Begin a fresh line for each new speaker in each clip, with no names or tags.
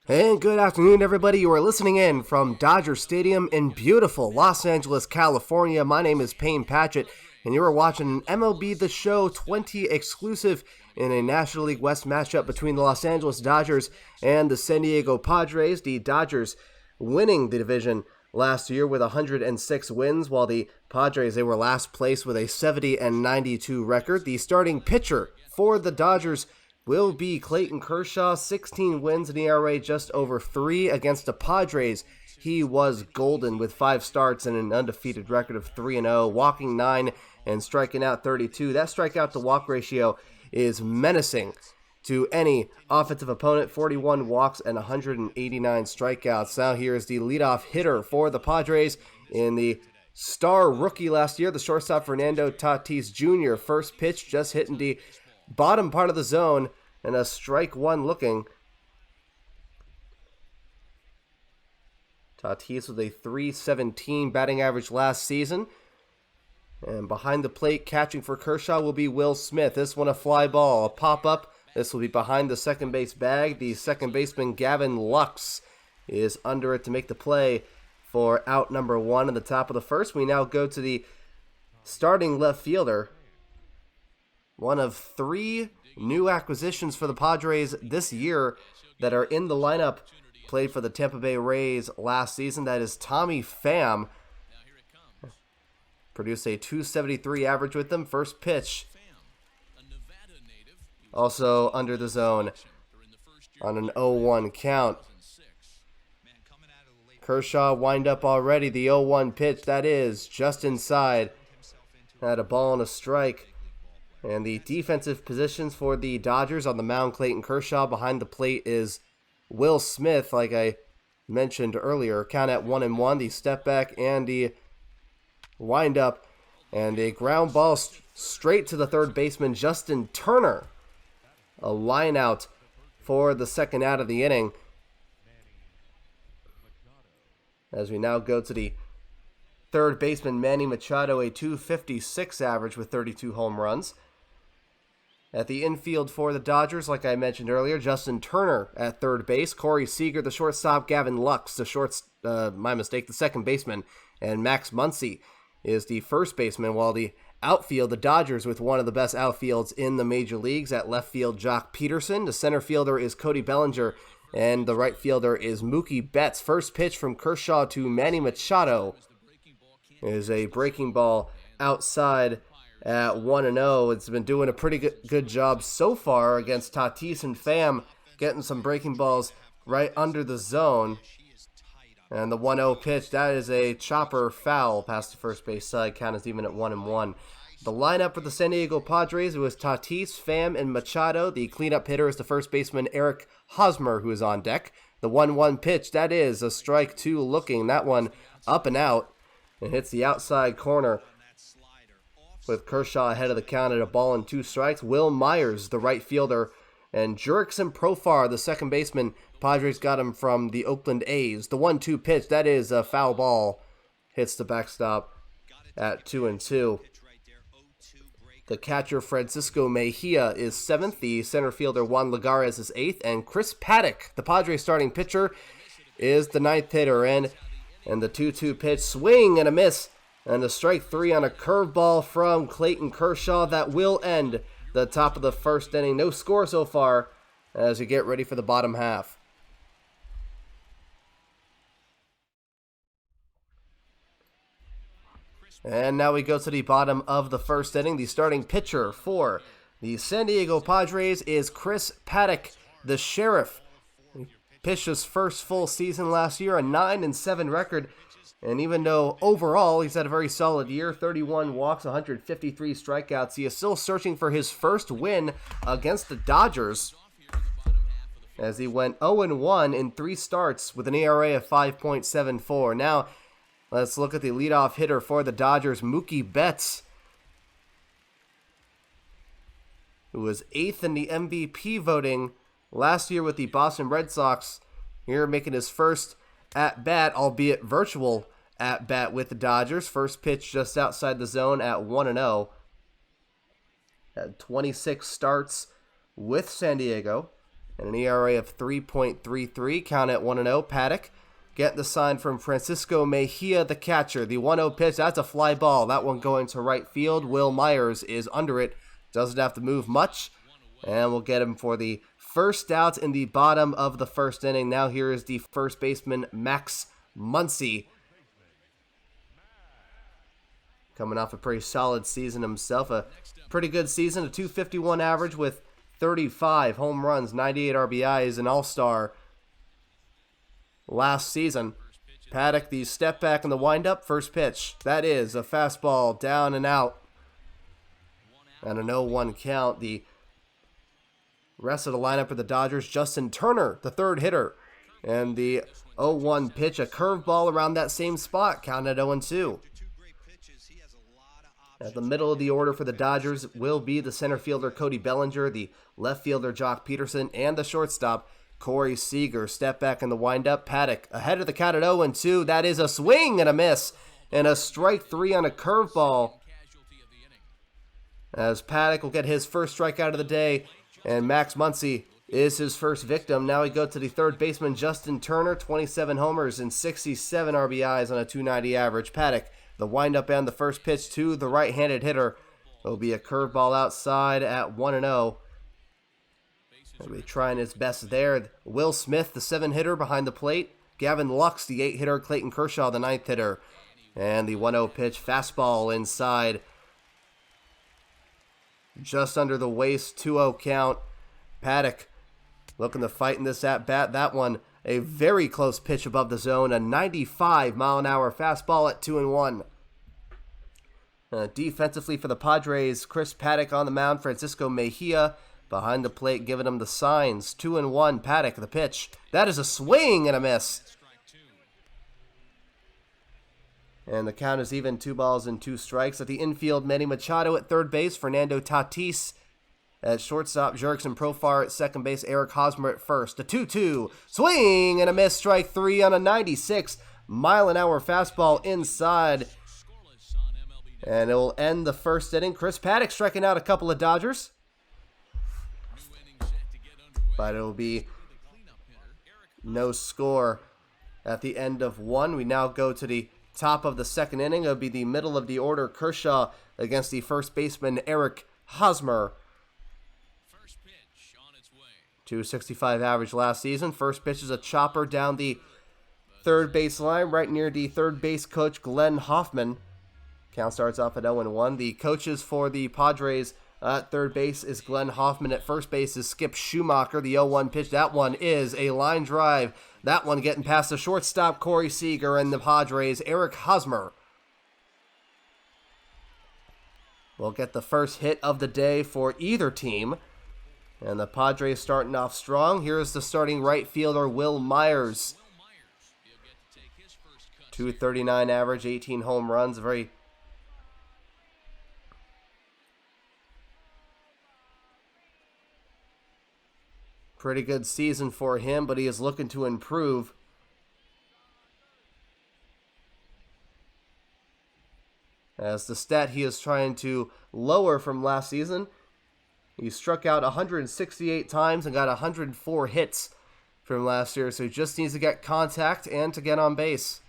And good afternoon, everybody. You are listening in from Dodger Stadium in beautiful Los Angeles, California. My name is Payne Patchett, and you are watching MLB The Show 20 exclusive in a National League West matchup between the Los Angeles Dodgers and the San Diego Padres. The Dodgers winning the division last year with 106 wins, while the Padres, they were last place with a 70-92 record. The starting pitcher for the Dodgers will be Clayton Kershaw, 16 wins, an ERA just over 3 against the Padres. He was golden with 5 starts and an undefeated record of 3-0, walking 9 and striking out 32. That strikeout to walk ratio is menacing to any offensive opponent, 41 walks and 189 strikeouts. Now here is the leadoff hitter for the Padres in the star rookie last year, the shortstop Fernando Tatis Jr. First pitch just hitting the bottom part of the zone and a strike one looking. Tatis with a .317 batting average last season. And behind the plate, catching for Kershaw will be Will Smith. This one a fly ball, a pop-up. This will be behind the second base bag. The second baseman, Gavin Lux, is under it to make the play for out number 1 in the top of the first. We now go to the starting left fielder. One of 3 new acquisitions for the Padres this year that are in the lineup. Played for the Tampa Bay Rays last season. That is Tommy Pham. Produced a .273 average with them. First pitch also under the zone on an 0-1 count. Kershaw wind up already. The 0-1 pitch, that is just inside. Had a ball and a strike. And the defensive positions for the Dodgers on the mound, Clayton Kershaw. Behind the plate is Will Smith, like I mentioned earlier. Count at 1-1. The step back and the wind up. And a ground ball straight to the third baseman, Justin Turner. A line out for the second out of the inning. As we now go to the third baseman, Manny Machado, a .256 average with 32 home runs. At the infield for the Dodgers, like I mentioned earlier, Justin Turner at third base, Corey Seager, the shortstop, Gavin Lux, the second baseman, and Max Muncy is the first baseman, while the outfield, the Dodgers with one of the best outfields in the major leagues. At left field, Jock Peterson, the center fielder is Cody Bellinger, and the right fielder is Mookie Betts. First pitch from Kershaw to Manny Machado is a breaking ball outside at 1-0. It's been doing a pretty good job so far against Tatis and Pham, getting some breaking balls right under the zone. And the 1-0 pitch, that is a chopper foul past the first base side. Count is even at 1-1. The lineup for the San Diego Padres, it was Tatis, Pham, and Machado. The cleanup hitter is the first baseman, Eric Hosmer, who is on deck. The 1-1 pitch, that is a strike 2 looking. That one up and out. It hits the outside corner with Kershaw ahead of the count at a ball and 2 strikes. Will Myers, the right fielder, and Jurickson Profar, the second baseman. Padres got him from the Oakland A's. The 1-2 pitch, that is a foul ball. Hits the backstop at 2-2. The catcher, Francisco Mejia, is 7th. The center fielder, Juan Lagares, is 8th. And Chris Paddock, the Padres starting pitcher, is the 9th hitter. And the 2-2 pitch, swing and a miss. And a strike 3 on a curveball from Clayton Kershaw. That will end the top of the first inning. No score so far as you get ready for the bottom half. And now we go to the bottom of the first inning. The starting pitcher for the San Diego Padres is Chris Paddock, the Sheriff. He pitched his first full season last year, a 9-7 record. And even though overall he's had a very solid year, 31 walks, 153 strikeouts, he is still searching for his first win against the Dodgers, as he went 0-1 in 3 starts with an ERA of 5.74. Now, let's look at the leadoff hitter for the Dodgers, Mookie Betts, who was 8th in the MVP voting last year with the Boston Red Sox. Here making his first at-bat, albeit virtual at-bat with the Dodgers. First pitch just outside the zone at 1-0. Had 26 starts with San Diego. and an ERA of 3.33. Count at 1-0. Paddock getting the sign from Francisco Mejia, the catcher. The 1-0 pitch, that's a fly ball. That one going to right field. Will Myers is under it. Doesn't have to move much. And we'll get him for the first out in the bottom of the first inning. Now here is the first baseman, Max Muncy. Coming off a pretty solid season himself. A pretty good season. A .251 average with 35 home runs, 98 RBIs, an all-star last season. Paddock, the step back and the windup. First pitch. That is a fastball down and out. And an 0-1 count. The rest of the lineup for the Dodgers, Justin Turner, the third hitter. And the 0-1 pitch, a curveball around that same spot. Count at 0-2. At the middle of the order for the Dodgers will be the center fielder, Cody Bellinger, the left fielder, Jock Peterson, and the shortstop, Corey Seager. Step back in the windup. Paddock ahead of the count at 0-2. That is a swing and a miss. And a strike three on a curveball. As Paddock will get his first strikeout of the day. And Max Muncy is his first victim. Now we go to the third baseman, Justin Turner, 27 homers and 67 RBIs on a .290 average. Paddock, the windup and the first pitch to the right-handed hitter. It'll be a curveball outside at 1-0. He'll be trying his best there. Will Smith, the 7-hitter behind the plate. Gavin Lux, the 8-hitter. Clayton Kershaw, the 9th hitter. And the 1-0 pitch, fastball inside. Just under the waist, 2-0 count. Paddock looking to fight in this at-bat. That one, a very close pitch above the zone. A 95-mile-an-hour fastball at 2-1. Defensively for the Padres, Chris Paddock on the mound. Francisco Mejia behind the plate giving him the signs. 2-1, Paddock, the pitch. That is a swing and a miss. And the count is even, 2 balls and 2 strikes. At the infield, Manny Machado at third base. Fernando Tatis at shortstop. Jurickson Profar at second base. Eric Hosmer at first. A 2-2. Swing and a miss. Strike 3 on a 96-mile-an-hour fastball inside. And it will end the first inning. Chris Paddock striking out a couple of Dodgers. But it will be no score at the end of 1. We now go to the top of the second inning. It'll be the middle of the order. Kershaw against the first baseman, Eric Hosmer. .265 average last season. First pitch is a chopper down the third base line, right near the third base coach, Glenn Hoffman. Count starts off at 0-1. The coaches for the Padres at third base is Glenn Hoffman. At first base is Skip Schumacher. The 0-1 pitch, that one is a line drive. That one getting past the shortstop, Corey Seager, and the Padres, Eric Hosmer. We'll get the first hit of the day for either team. And the Padres starting off strong. Here's the starting right fielder, Will Myers. .239 average, 18 home runs. Very pretty good season for him, but he is looking to improve. As the stat he is trying to lower from last season, he struck out 168 times and got 104 hits from last year, so he just needs to get contact and to get on base.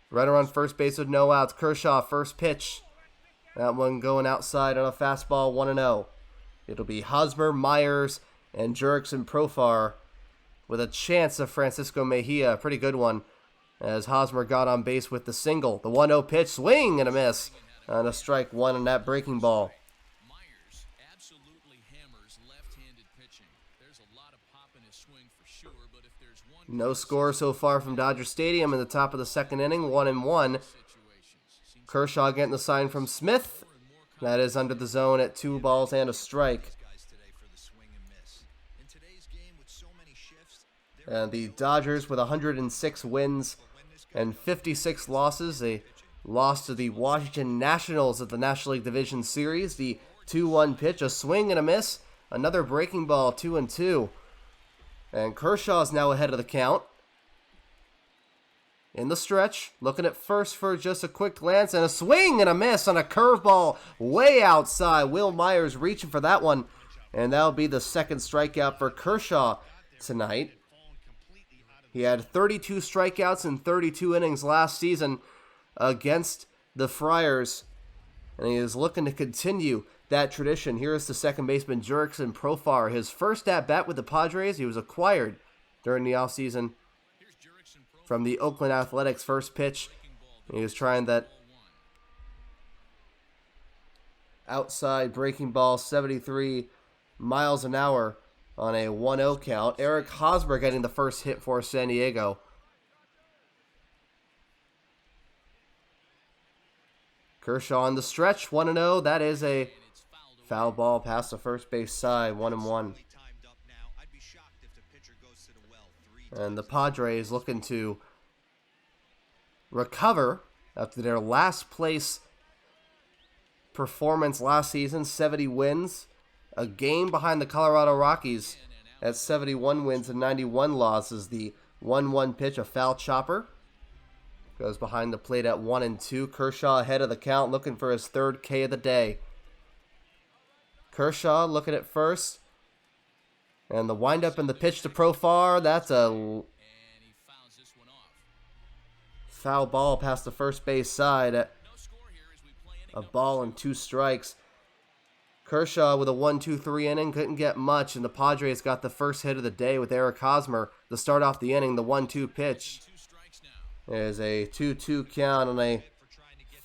Runner on first base with no outs. Kershaw, first pitch. That one going outside on a fastball, 1-0. It'll be Hosmer, Myers, and Jurickson Profar with a chance of Francisco Mejia. Pretty good one as Hosmer got on base with the single. The 1-0 pitch, swing and a miss. And a strike 1 on that breaking ball.
Myers absolutely hammers left-handed pitching. There's a lot of pop in his swing for sure, but if there's one...
No score so far from Dodger Stadium in the top of the second inning, 1-1. Kershaw getting the sign from Smith. That is under the zone at 2 balls and a strike. And the Dodgers with 106 wins and 56 losses. They lost to the Washington Nationals at the National League Division Series. The 2-1 pitch, a swing and a miss. Another breaking ball, 2-2. And Kershaw's now ahead of the count. In the stretch, looking at first for just a quick glance, and a swing and a miss on a curveball way outside. Will Myers reaching for that one. And that'll be the second strikeout for Kershaw tonight. He had 32 strikeouts in 32 innings last season against the Friars, and he is looking to continue that tradition. Here is the second baseman, Jurickson Profar. His first at-bat with the Padres, he was acquired during the offseason from the Oakland Athletics. First pitch, he was trying that outside breaking ball, 73 miles an hour on a 1-0 count. Eric Hosmer getting the first hit for San Diego. Kershaw on the stretch, 1-0. That is a foul ball past the first base side, 1-1. And the Padres looking to recover after their last place performance last season, 70 wins, a game behind the Colorado Rockies at 71 wins and 91 losses. The 1-1 pitch, a foul chopper, goes behind the plate at 1-2. Kershaw ahead of the count, looking for his third K of the day. Kershaw looking at first, and the windup and the pitch to Profar. That's a foul ball past the first base side. A ball and 2 strikes. Kershaw with a 1-2-3 inning, couldn't get much, and the Padres got the first hit of the day with Eric Hosmer to start off the inning. The 1-2 pitch is a 2-2 count on a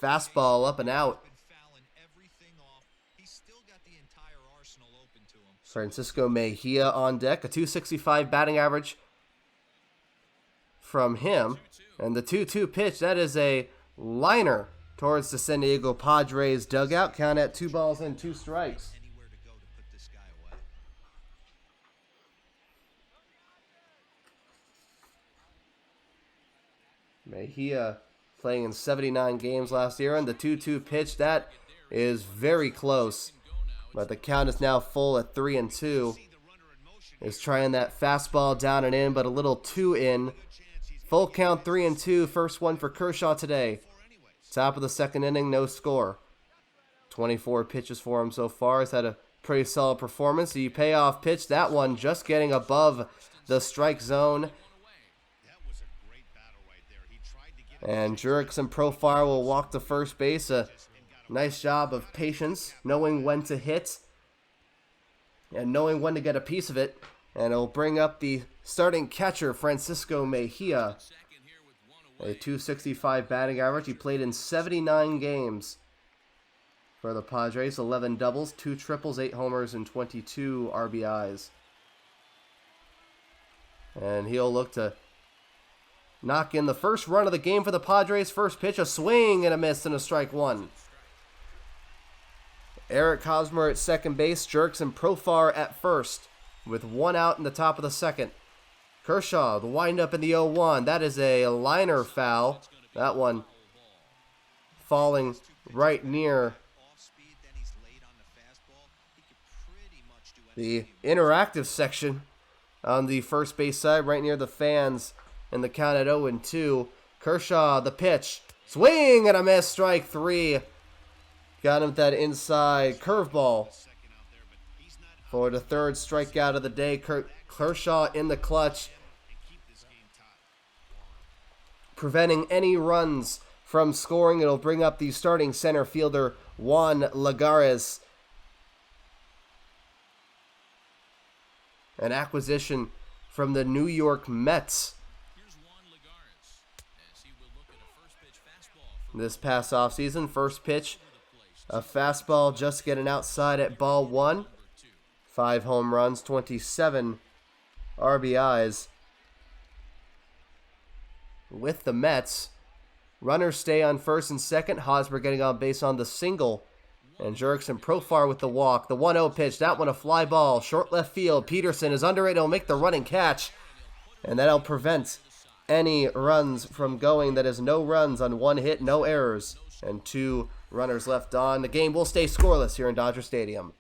fastball up and out. Francisco Mejia on deck, a 265 batting average from him. And the 2-2 pitch, that is a liner towards the San Diego Padres dugout. Count at 2 balls and 2 strikes. Mejia playing in 79 games last year, and the 2-2 pitch, that is very close. But the count is now full at 3-2. Is trying that fastball down and in, but a little too in. Full count 3-2. First one for Kershaw today. Top of the second inning, no score. 24 pitches for him so far. He's had a pretty solid performance. The payoff pitch, that one just getting above the strike zone. And Jurickson Profar will walk to first base. A nice job of patience, knowing when to hit and knowing when to get a piece of it. And it'll bring up the starting catcher, Francisco Mejia. A 265 batting average. He played in 79 games for the Padres. 11 doubles, 2 triples, 8 homers, and 22 RBIs. And he'll look to knock in the first run of the game for the Padres. First pitch, a swing and a miss and a strike one. Eric Hosmer at second base. Jurickson Profar at first with 1 out in the top of the second. Kershaw, the windup in the 0-1. That is a liner foul. That one falling right near the interactive section on the first base side, right near the fans, and the count at 0-2. Kershaw, the pitch. Swing and a miss, strike 3. Got him with that inside curveball for the third strikeout of the day. Kershaw in the clutch, preventing any runs from scoring. It'll bring up the starting center fielder, Juan Lagares. An acquisition from the New York Mets this past offseason. First pitch, a fastball just getting outside at ball 1. 5 home runs, 27 RBIs with the Mets. Runners stay on first and second. Hosmer getting on base on the single. And Jurickson Profar with the walk. The 1-0 pitch, that one a fly ball. Short left field. Peterson is under it. He'll make the running catch. And that'll prevent any runs from going. That is no runs on 1 hit, no errors. And 2 runners left on. The game will stay scoreless here in Dodger Stadium.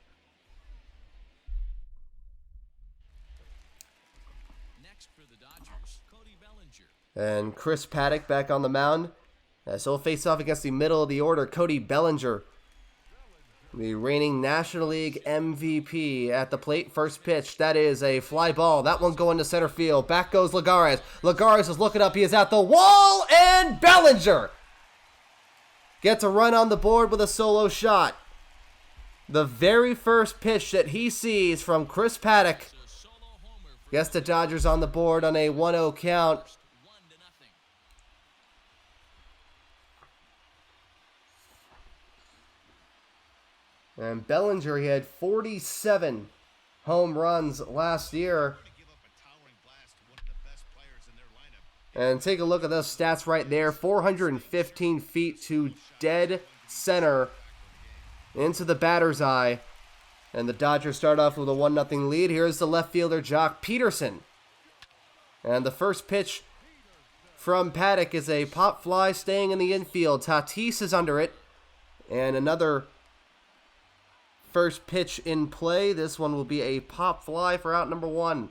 And Chris Paddock back on the mound. So he'll face off against the middle of the order, Cody Bellinger. the reigning National League MVP at the plate. First pitch, that is a fly ball. That one going to center field. Back goes Lagares. Lagares is looking up. He is at the wall, and Bellinger gets a run on the board with a solo shot. The very first pitch that he sees from Chris Paddock gets the Dodgers on the board on a 1-0 count. And Bellinger, he had 47 home runs last year. And take a look at those stats right there. 415 feet to dead center into the batter's eye. And the Dodgers start off with a 1-0 lead. Here's the left fielder, Jock Peterson. And the first pitch from Paddock is a pop fly staying in the infield. Tatis is under it. And another first pitch in play. This one will be a pop fly for out number 1.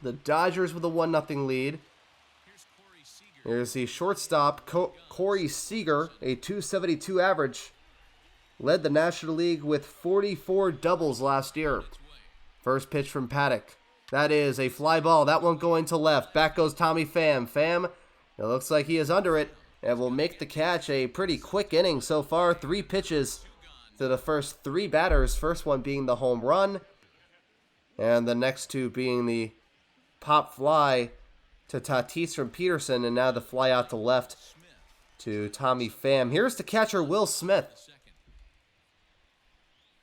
The Dodgers with a 1-0 lead. Here's the shortstop, Corey Seager, a .272 average. Led the National League with 44 doubles last year. First pitch from Paddock. That is a fly ball. That one going to left. Back goes Tommy Pham. Pham, it looks like he is under it and will make the catch. A pretty quick inning so far. 3 pitches to the first 3 batters. First one being the home run, and the next 2 being the pop fly to Tatis from Peterson, and now the fly out to left to Tommy Pham. Here's the catcher, Will Smith,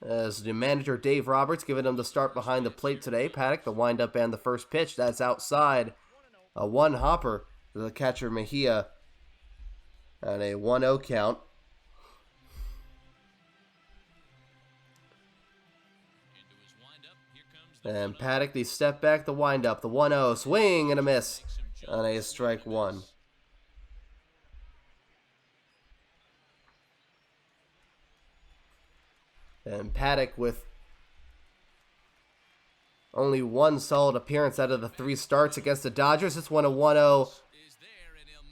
as the manager, Dave Roberts, giving him the start behind the plate today. Paddock, the windup and the first pitch. That's outside. A 1-hopper to the catcher, Mejia, and a 1-0 count. And Paddock, the step back, the windup, the 1-0, swing and a miss on a strike 1. And Paddock with only 1 solid appearance out of the 3 starts against the Dodgers. This one a 1-0.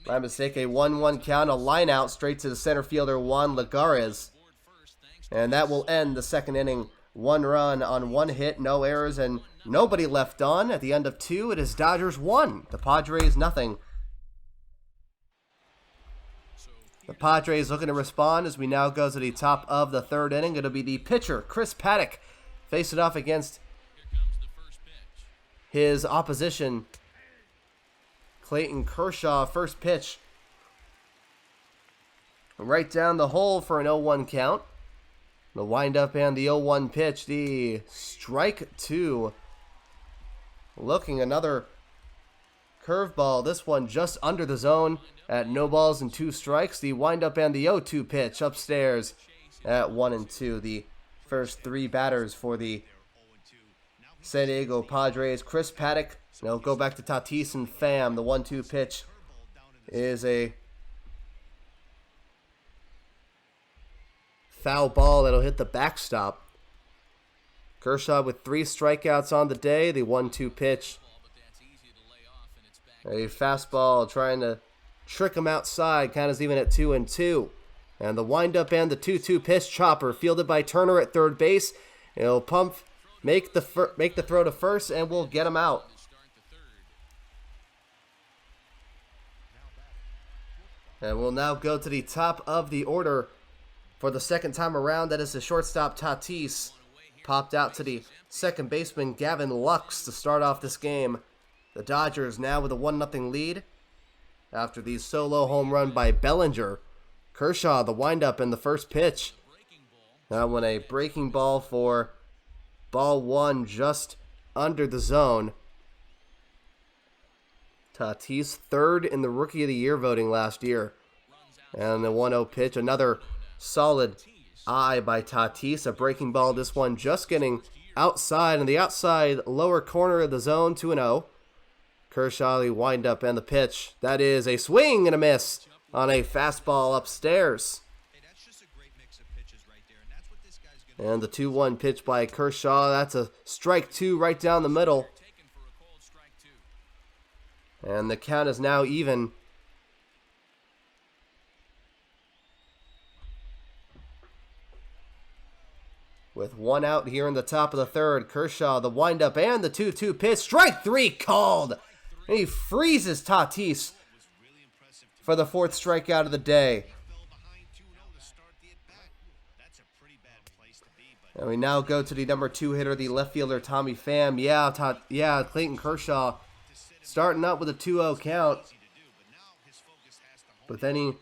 My mistake, a 1-1 count, a line out straight to the center fielder, Juan Lagares. And that will end the second inning. 1 run on 1 hit, no errors, and nobody left on. At the end of 2, it is Dodgers 1, the Padres nothing. The Padres looking to respond as we now go to the top of the 3rd inning. It'll be the pitcher, Chris Paddock, facing off against his opposition, Clayton Kershaw. First pitch right down the hole for an 0-1 count. The windup and the 0-1 pitch, the strike 2. Looking another curveball. This one just under the zone at no balls and 2 strikes. The windup and the 0-2 pitch upstairs at 1-2. The first 3 batters for the San Diego Padres. Chris Paddock. Now go back to Tatis and Pham. The 1-2 pitch is a foul ball that'll hit the backstop. Kershaw with 3 strikeouts on the day. The 1-2 pitch, a fastball trying to trick him outside. Count is even at 2-2. And the windup and the 2-2 pitch, chopper fielded by Turner at third base. He'll make the throw to first, and we'll get him out. And we'll now go to the top of the order. For the second time around, that is the shortstop, Tatis. Popped out to the second baseman, Gavin Lux, to start off this game. The Dodgers now with a 1-0 lead after the solo home run by Bellinger. Kershaw, the windup and the first pitch. That one a breaking ball for ball 1 just under the zone. Tatis, 3rd in the Rookie of the Year voting last year. And the 1-0 pitch, another solid eye by Tatis. A breaking ball, this one just getting outside in the outside lower corner of the zone, 2-0. Kershaw, the windup and the pitch. That is a swing and a miss on a fastball upstairs. And the 2-1 pitch by Kershaw. That's a strike 2 right down the middle. And the count is now even. with one out here in the top of the third. Kershaw, the windup and the 2-2 pitch. Strike three called. And he freezes Tatis for the fourth strikeout of the day. And we now go to the number 2 hitter, the left fielder, Tommy Pham. Clayton Kershaw starting up with a 2-0 count. But then he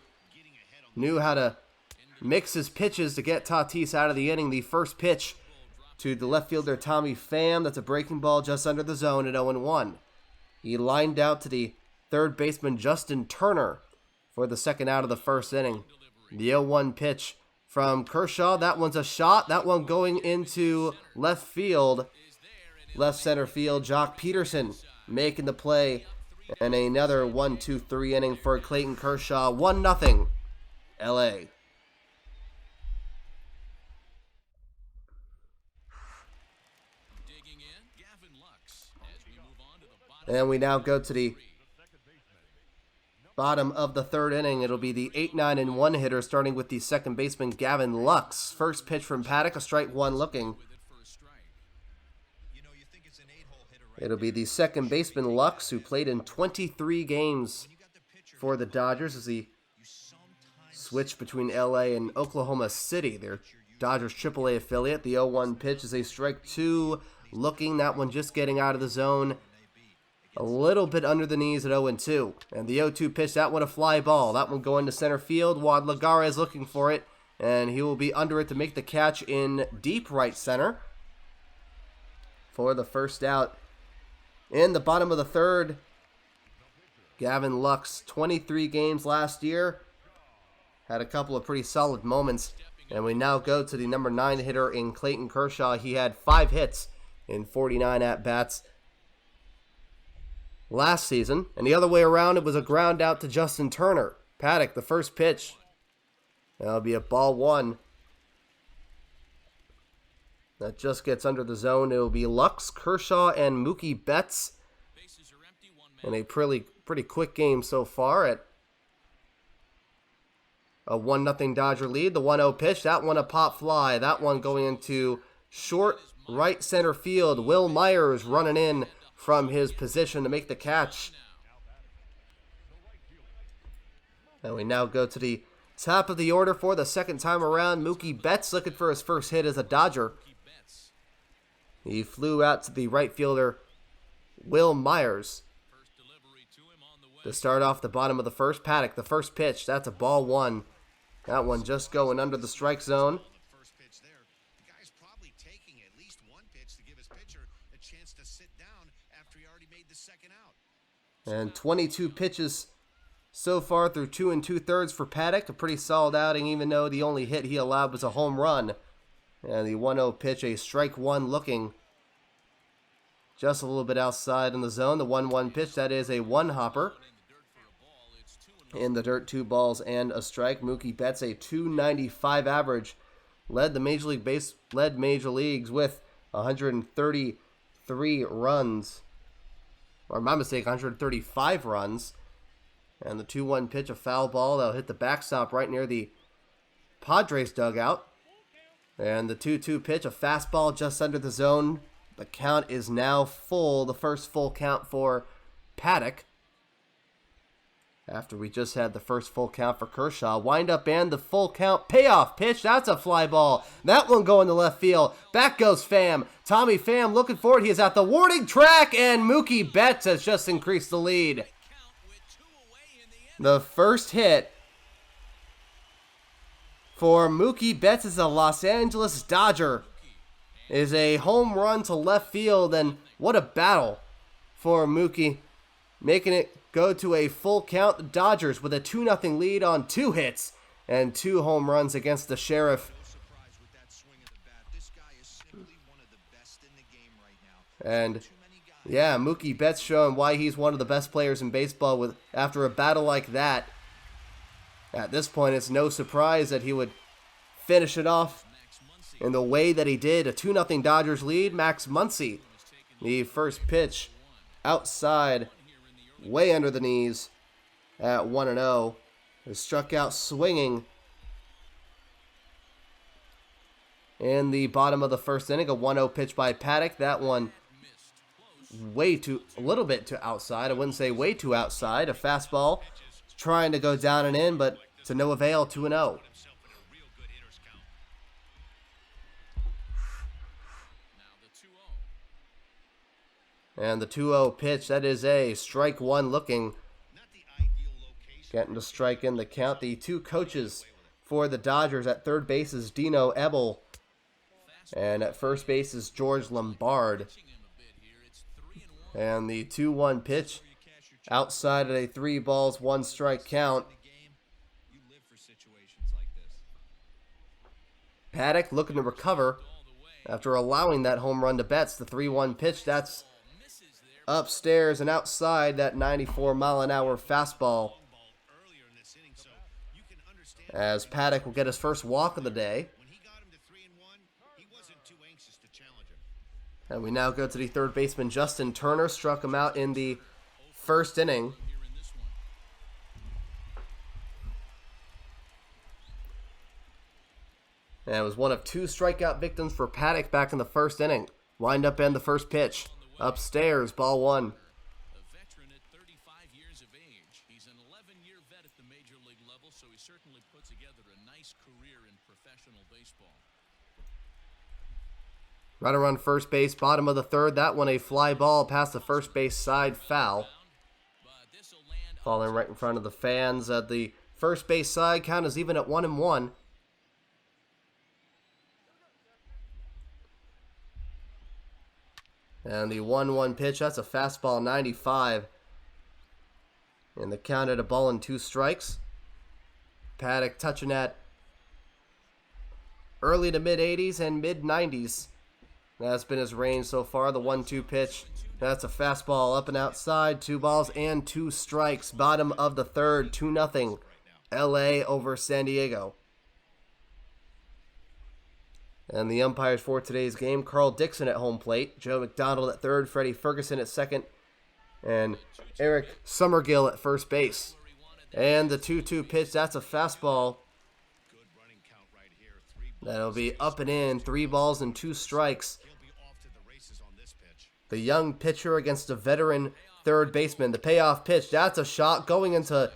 knew how to mix his pitches to get Tatis out of the inning. The first pitch to the left fielder, Tommy Pham. That's a breaking ball just under the zone at 0-1. He lined out to the third baseman, Justin Turner, for the second out of the first inning. The 0-1 pitch from Kershaw. That one's a shot. That one going into left field. Left center field, Jock Peterson making the play. And another 1-2-3 inning for Clayton Kershaw. 1-0 LA. And we now go to the bottom of the third inning. It'll be the 8-9-1 hitter, starting with the second baseman, Gavin Lux. First pitch from Paddock, a strike one looking. It'll be the second baseman, Lux, who played in 23 games for the Dodgers as he switched between LA and Oklahoma City, their Dodgers AAA affiliate. The 0-1 pitch is a strike two looking. That one just getting out of the zone. A little bit under the knees at 0-2. And the 0-2 pitch, that one a fly ball. That one going to center field. Juan Lagares looking for it. And he will be under it to make the catch in deep right center for the first out. In the bottom of the third, Gavin Lux, 23 games last year. Had a couple of pretty solid moments. And we now go to the number 9 hitter in Clayton Kershaw. He had 5 hits in 49 at-bats last season. And the other way around, it was a ground out to Justin Turner. Paddock, the first pitch. That'll be a ball one. That just gets under the zone. It will be Lux, Kershaw, and Mookie Betts. In a pretty quick game so far at a 1-0 Dodger lead. The 1-0 pitch, that one a pop fly. That one going into short right center field. Will Myers running in from his position to make the catch. And we now go to the top of the order for the second time around. Mookie Betts looking for his first hit as a Dodger. He flew out to the right fielder, Will Myers, to start off the bottom of the first. Paddock, the first pitch, that's a ball one. That one just going under the strike zone. And 22 pitches so far through 2 2/3 for Paddock. A pretty solid outing, even though the only hit he allowed was a home run. And the 1-0 pitch, a strike one looking. Just a little bit outside in the zone. The 1-1 pitch, that is a one-hopper. In the dirt, 2 balls and a strike. Mookie Betts, a .295 average. Led major leagues with 133 runs. Or my mistake, 135 runs. And the 2-1 pitch, a foul ball. That'll hit the backstop right near the Padres dugout. And the 2-2 pitch, a fastball just under the zone. The count is now full. The first full count for Paddock. After we just had the first full count for Kershaw. Wind up and the full count payoff pitch. That's a fly ball. That one going to left field. Back goes Pham. Tommy Pham looking for it. He is at the warning track. And Mookie Betts has just increased the lead. The first hit for Mookie Betts as a Los Angeles Dodger is a home run to left field. And what a battle for Mookie. Making it go to a full count. The Dodgers with a 2-0 lead on 2 hits and 2 home runs against the Sheriff. And yeah, Mookie Betts showing why he's one of the best players in baseball after a battle like that. At this point, it's no surprise that he would finish it off in the way that he did. A 2-0 Dodgers lead. Max Muncy, the first pitch outside, way under the knees at 1-0. He struck out swinging. in the bottom of the first inning. A 1-0 pitch by Paddock. That one a little bit to outside. I wouldn't say way too outside. A fastball trying to go down and in, but to no avail. 2-0. And the 2-0 pitch, that is a strike one looking. Getting to strike in the count. The two coaches for the Dodgers at third base is Dino Ebel. And at first base is George Lombard. And the 2-1 pitch outside at a 3-1 strike count. Paddock looking to recover after allowing that home run to Betts. The 3-1 pitch, that's upstairs and outside, that 94-mile-an-hour fastball. As Paddock will get his first walk of the day. And we now go to the third baseman, Justin Turner. Struck him out in the first inning. And it was one of two strikeout victims for Paddock back in the first inning. Wind up and the first pitch. Upstairs, ball one.
A veteran at 35 years of age. He's an 11-year vet at the major league level, so he certainly put together a nice career in professional baseball.
Runner on first base, bottom of the third. That one a fly ball past the first base side, foul. Falling right in front of the fans at the first base side. Count is even at 1-1. And the 1-1 pitch, that's a fastball, 95. And the count at a ball and 2 strikes. Paddock touching at early to mid-80s and mid-90s. That's been his range so far. The 1-2 pitch, that's a fastball up and outside. 2 balls and 2 strikes. Bottom of the third, 2-0. LA over San Diego. And the umpires for today's game, Carl Dixon at home plate, Joe McDonald at third, Freddie Ferguson at second, and Eric Summergill at first base. And the 2-2 pitch, that's a fastball. That'll be up and in, 3 balls and 2 strikes. The young pitcher against a veteran third baseman. The payoff pitch, that's a shot going into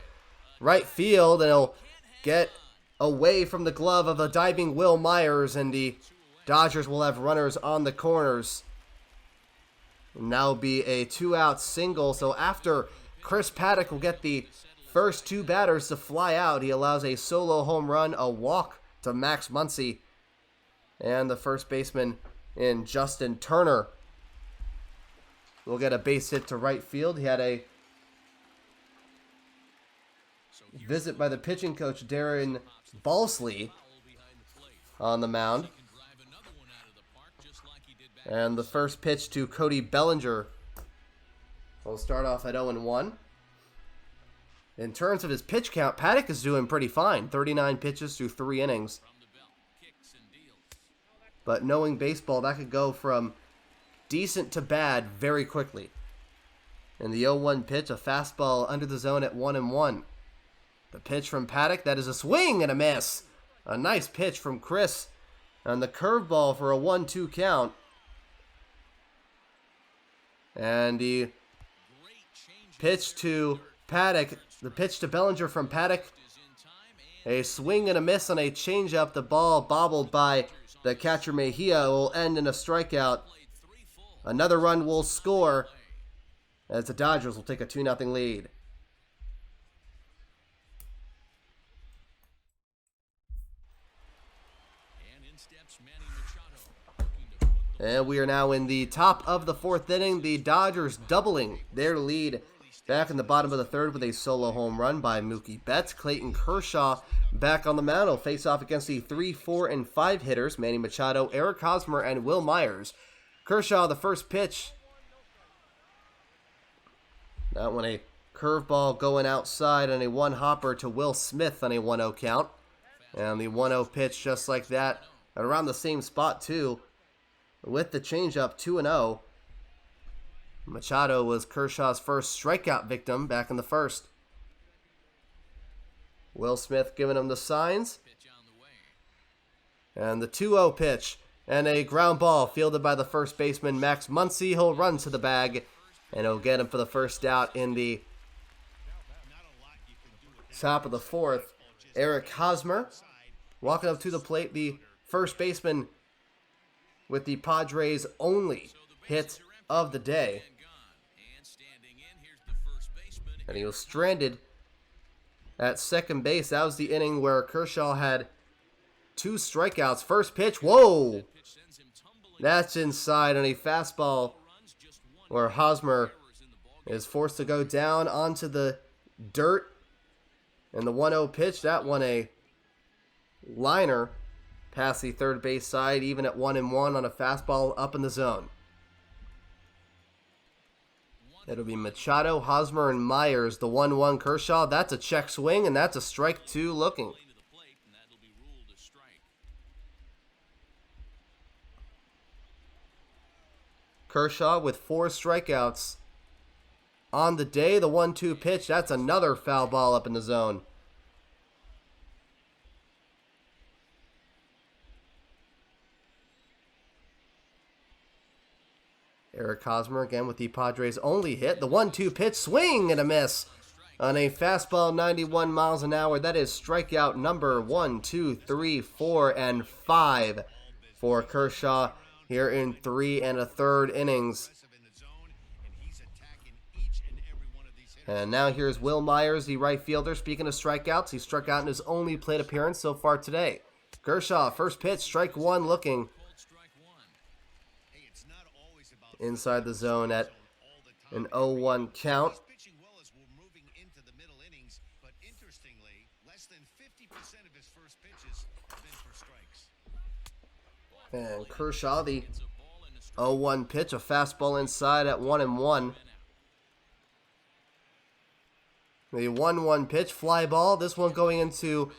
right field, and it'll get away from the glove of a diving Will Myers, and the Dodgers will have runners on the corners. Now be a 2-out single, so after Chris Paddock will get the first 2 batters to fly out, he allows a solo home run, a walk to Max Muncy, and the first baseman in Justin Turner will get a base hit to right field. He had a visit by the pitching coach, Darren Balsley, on the mound. And the first pitch to Cody Bellinger will start off at 0-1. In terms of his pitch count, Paddock is doing pretty fine. 39 pitches through 3 innings. But knowing baseball, that could go from decent to bad very quickly. In the 0-1 pitch, a fastball under the zone at 1-1. The pitch from Paddock, that is a swing and a miss. A nice pitch from Chris. And the curveball for a 1-2 count. And the pitch to Paddock, the pitch to Bellinger from Paddock. A swing and a miss on a changeup. The ball bobbled by the catcher Mejia will end in a strikeout. Another run will score as the Dodgers will take a 2-0 lead. And we are now in the top of the 4th inning. The Dodgers doubling their lead back in the bottom of the 3rd with a solo home run by Mookie Betts. Clayton Kershaw back on the mound will face off against the 3, 4, and 5 hitters, Manny Machado, Eric Hosmer, and Will Myers. Kershaw, the first pitch. That one a curveball going outside and a 1-hopper to Will Smith on a 1-0 count. And the 1-0 pitch just like that, around the same spot too. With the changeup, 2-0. Machado was Kershaw's first strikeout victim back in the 1st. Will Smith giving him the signs. And the 2-0 pitch. And a ground ball fielded by the first baseman, Max Muncy. He'll run to the bag. And he'll get him for the first out in the top of the fourth. Eric Hosmer walking up to the plate. The first baseman with the Padres' only hit of the day. And he was stranded at second base. That was the inning where Kershaw had 2 strikeouts. First pitch, whoa! That's inside on a fastball where Hosmer is forced to go down onto the dirt. And the 1-0 pitch, that one a liner past the third base side, even at 1-1 on a fastball up in the zone. It'll be Machado, Hosmer, and Myers. The 1-1 Kershaw. That's a check swing, and that's a strike 2 looking. Kershaw with 4 strikeouts on the day. The 1-2 pitch. That's another foul ball up in the zone. Eric Hosmer again with the Padres' only hit. The 1-2 pitch, swing and a miss on a fastball 91 miles an hour. That is strikeout number 1, 2, 3, 4, and 5 for Kershaw here in 3 1/3 innings. And now here's Will Myers, the right fielder. Speaking of strikeouts, he struck out in his only plate appearance so far today. Kershaw, first pitch, strike 1 looking. Inside the zone at an 0-1 count. And Kershaw, the 0-1 pitch, a fastball inside at 1-1. The 1-1 pitch, fly ball. This one going into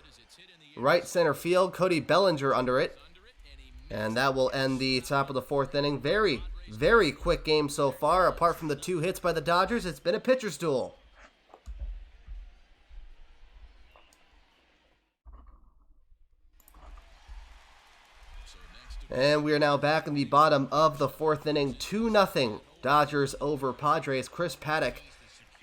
right center field. Cody Bellinger under it. And that will end the top of the 4th inning. Very quick game so far. Apart from the 2 hits by the Dodgers, it's been a pitcher's duel. And we are now back in the bottom of the 4th inning. 2-0 Dodgers over Padres. Chris Paddock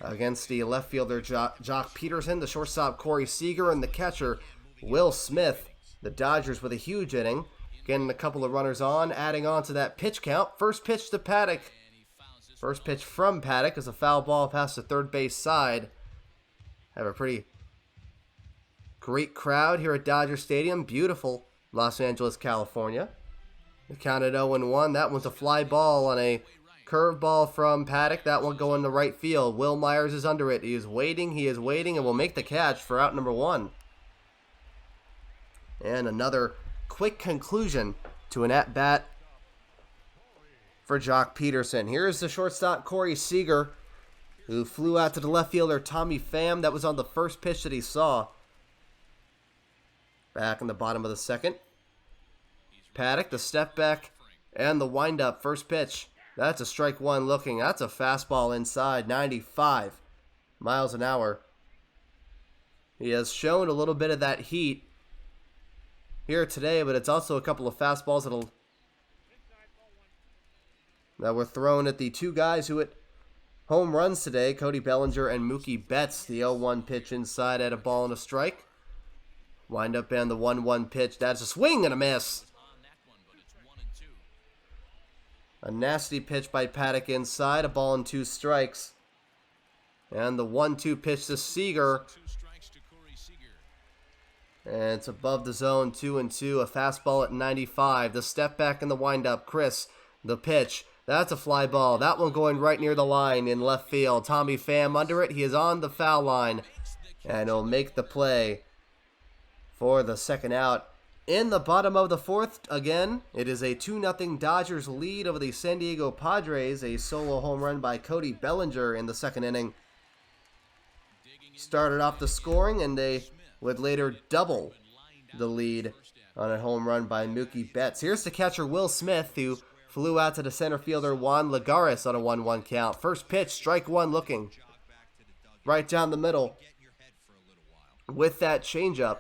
against the left fielder Jock Peterson, the shortstop Corey Seager, and the catcher Will Smith. The Dodgers with a huge inning. Getting a couple of runners on, adding on to that pitch count. First pitch to Paddock. First pitch from Paddock is a foul ball past the third base side. Have a pretty great crowd here at Dodger Stadium. Beautiful Los Angeles, California. The count at 0-1. That one's a fly ball on a curveball from Paddock. That one going to right field. Will Myers is under it. He is waiting, and will make the catch for out number 1. And another quick conclusion to an at-bat for Jock Peterson. Here's the shortstop Corey Seager, who flew out to the left fielder Tommy Pham. That was on the first pitch that he saw. Back in the bottom of the 2nd. Paddock, the step back, and the windup. First pitch. That's a strike 1 looking. That's a fastball inside, 95 miles an hour. He has shown a little bit of that heat here today, but it's also a couple of fastballs that were thrown at the 2 guys who hit home runs today, Cody Bellinger and Mookie Betts. The 0-1 pitch inside at a ball and a strike. Wind up and the 1-1 pitch. That's a swing and a miss. A nasty pitch by Paddock inside, a ball and 2 strikes. And the 1-2 pitch to Seager. And it's above the zone, 2-2, a fastball at 95. The step back and the windup. Chris, the pitch. That's a fly ball. That one going right near the line in left field. Tommy Pham under it. He is on the foul line. And he'll make the play for the second out. In the bottom of the 4th, again, it is a 2-0 Dodgers lead over the San Diego Padres. A solo home run by Cody Bellinger in the 2nd inning started off the scoring, and they would later double the lead on a home run by Mookie Betts. Here's the catcher Will Smith, who flew out to the center fielder Juan Lagares on a 1-1 count. First pitch, strike 1 looking. Right down the middle with that changeup.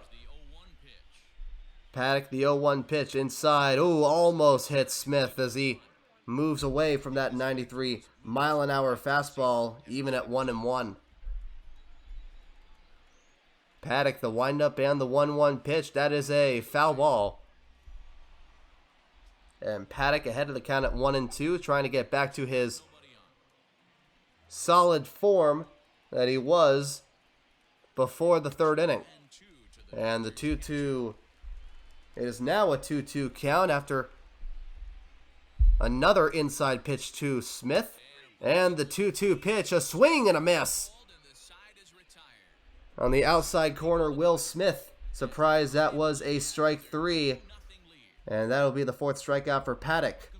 Paddock, the 0-1 pitch inside. Ooh, almost hits Smith as he moves away from that 93-mile-an-hour fastball, even at 1-1. Paddock, the windup and the 1-1 pitch. That is a foul ball. And Paddock ahead of the count at 1-2, trying to get back to his solid form that he was before the third inning. And the 2-2, it is now a 2-2 count after another inside pitch to Smith. And the 2-2 pitch, a swing and a miss. On the outside corner, Will Smith. Surprised that was a strike 3. And that'll be the 4th strikeout for Paddock.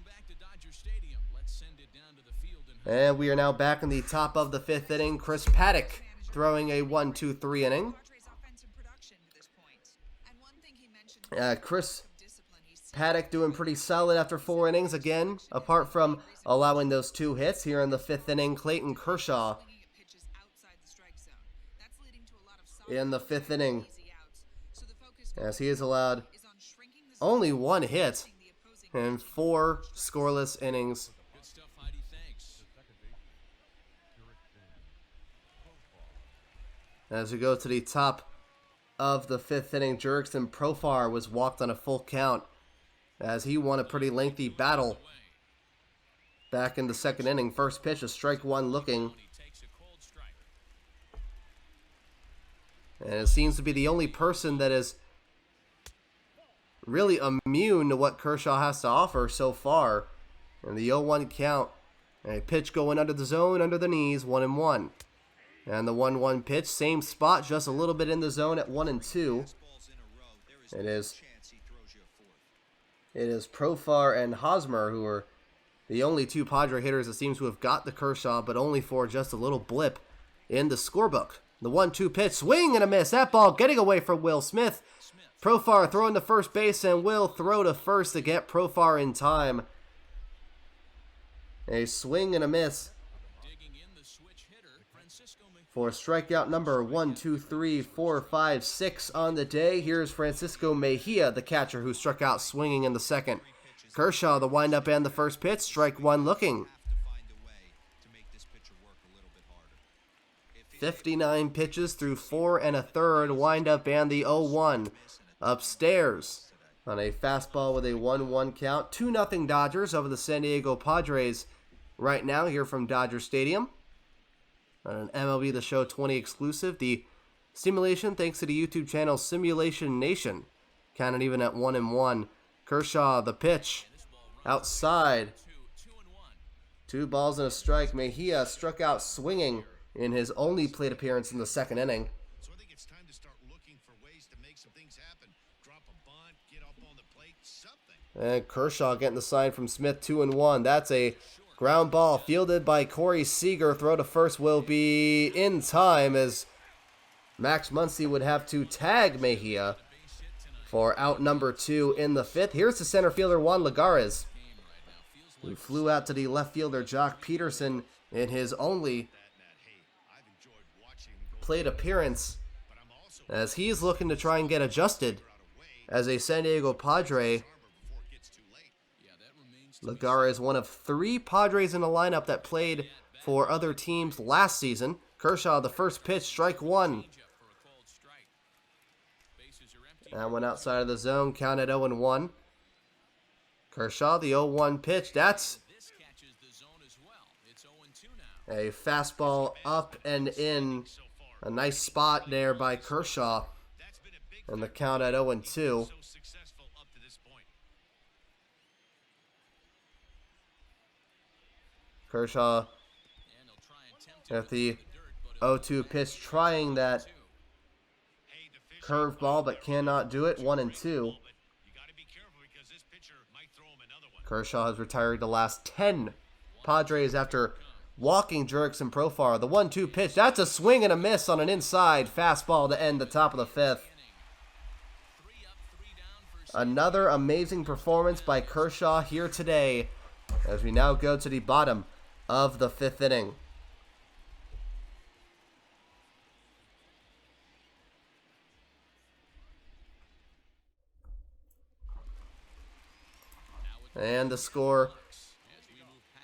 And we are now back in the top of the 5th inning. Chris Paddock throwing a 1-2-3 inning. Chris Paddock doing pretty solid after 4 innings again, apart from allowing those 2 hits. Here in the 5th inning, Clayton Kershaw in the 5th inning, as he has allowed only 1 hit in 4 scoreless innings. As we go to the top of the 5th inning, Jurickson Profar was walked on a full count as he won a pretty lengthy battle back in the 2nd inning. First pitch, a strike 1 looking. And it seems to be the only person that is really immune to what Kershaw has to offer so far. And the 0-1 count. And a pitch going under the zone, under the knees, 1-1. And the 1-1 pitch, same spot, just a little bit in the zone at 1-2. It is Profar and Hosmer who are the only 2 Padre hitters that seems to have got the Kershaw, but only for just a little blip in the scorebook. The 1-2 pitch, swing and a miss. That ball getting away from Will Smith. Profar throwing to first base, and will throw to first to get Profar in time. A swing and a miss for strikeout number 1, 2, 3, 4, 5, 6 on the day. Here's Francisco Mejia, the catcher, who struck out swinging in the 2nd. Kershaw, the windup and the first pitch, strike 1 looking. 59 pitches through 4 1/3, windup and the 0-1. Upstairs on a fastball with a 1-1 count. 2-0 Dodgers over the San Diego Padres right now here from Dodger Stadium. On an MLB The Show 20 exclusive. The simulation thanks to the YouTube channel Simulation Nation. Counted even at 1-1. Kershaw, the pitch. Outside. 2 balls and a strike. Mejia struck out swinging in his only plate appearance in the 2nd inning.
So I think it's time to start looking for ways to make some things happen. Drop a bunt, get up on the plate, something.
And Kershaw getting the sign from Smith, 2-1. That's a ground ball fielded by Corey Seager. Throw to first will be in time as Max Muncy would have to tag Mejia for out number 2 in the 5th. Here's the center fielder, Juan Lagares, who flew out to the left fielder, Jock Peterson, in his only plate appearance, as he's looking to try and get adjusted as a San Diego Padre. Lagares, one of 3 Padres in the lineup that played for other teams last season. Kershaw, the first pitch, strike 1. That one outside of the zone, counted 0-1. Kershaw, the 0-1 pitch. That's a fastball up and in. A nice spot there by Kershaw. And the count at 0-2. Kershaw at the 0-2 pitch, trying that curveball, but cannot do it. 1-2. Kershaw has retired the last 10 Padres after walking Jurickson Profar. The 1-2 pitch, that's a swing and a miss on an inside fastball to end the top of the 5th. Another amazing performance by Kershaw here today as we now go to the bottom of the 5th inning. And the score,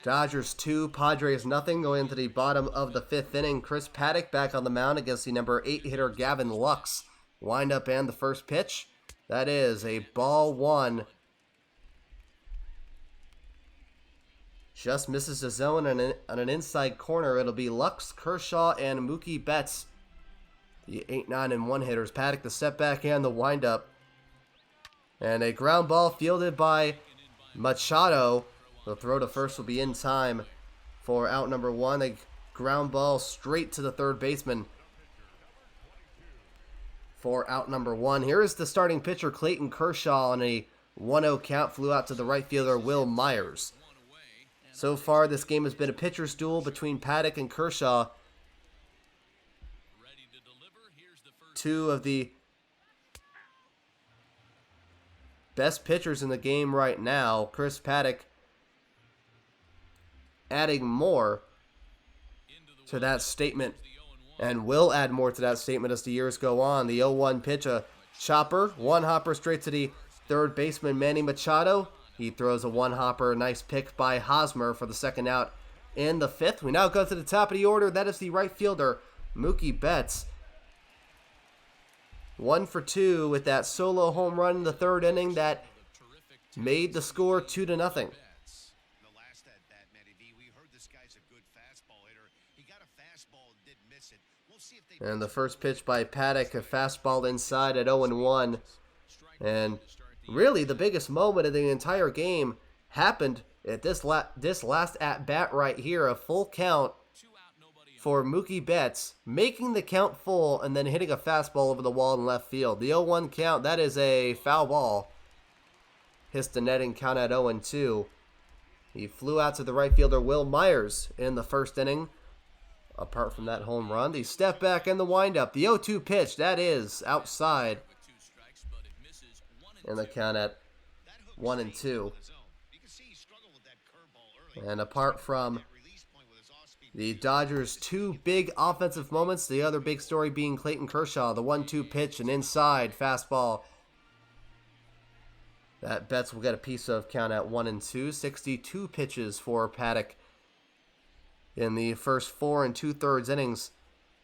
Dodgers 2, Padres nothing. Going into the bottom of the 5th inning, Chris Paddock back on the mound against the number 8 hitter Gavin Lux. Wind up and the first pitch. That is a ball one. Just misses the zone on an inside corner. It'll be Lux, Kershaw, and Mookie Betts, the 8, 9, and 1 hitters. Paddock the setback and the windup. And a ground ball fielded by Machado. The throw to first will be in time for out number 1. A ground ball straight to the third baseman for out number 1. Here is the starting pitcher, Clayton Kershaw, on a 1-0 count. Flew out to the right fielder, Will Myers. So far, this game has been a pitcher's duel between Paddock and Kershaw. Two of the best pitchers in the game right now. Chris Paddock adding more to that statement, and will add more to that statement as the years go on. The 0-1 pitch, a chopper, one hopper straight to the third baseman, Manny Machado. He throws a one-hopper. Nice pick by Hosmer for the second out in the 5th. We now go to the top of the order. That is the right fielder, Mookie Betts. 1 for 2 with that solo home run in the 3rd inning that made the score 2-0.
The last at bat, Matty V, we heard this guy's a good fastball hitter. He got a fastball and didn't miss it. We'll see if they...
And the first pitch by Paddock, a fastball inside at 0-1. And really, the biggest moment of the entire game happened at this last at-bat right here. A full count for Mookie Betts, making the count full and then hitting a fastball over the wall in left field. The 0-1 count, that is a foul ball. Hits the netting, count at 0-2. He flew out to the right fielder, Will Myers, in the 1st inning. Apart from that home run, the step back and the windup. The 0-2 pitch, that is outside. And the count at 1-2. And apart from the Dodgers' 2 big offensive moments, the other big story being Clayton Kershaw, the 1-2 pitch, an inside fastball that Betts will get a piece of, count at 1-2. 62 pitches for Paddock in the first 4 2/3 innings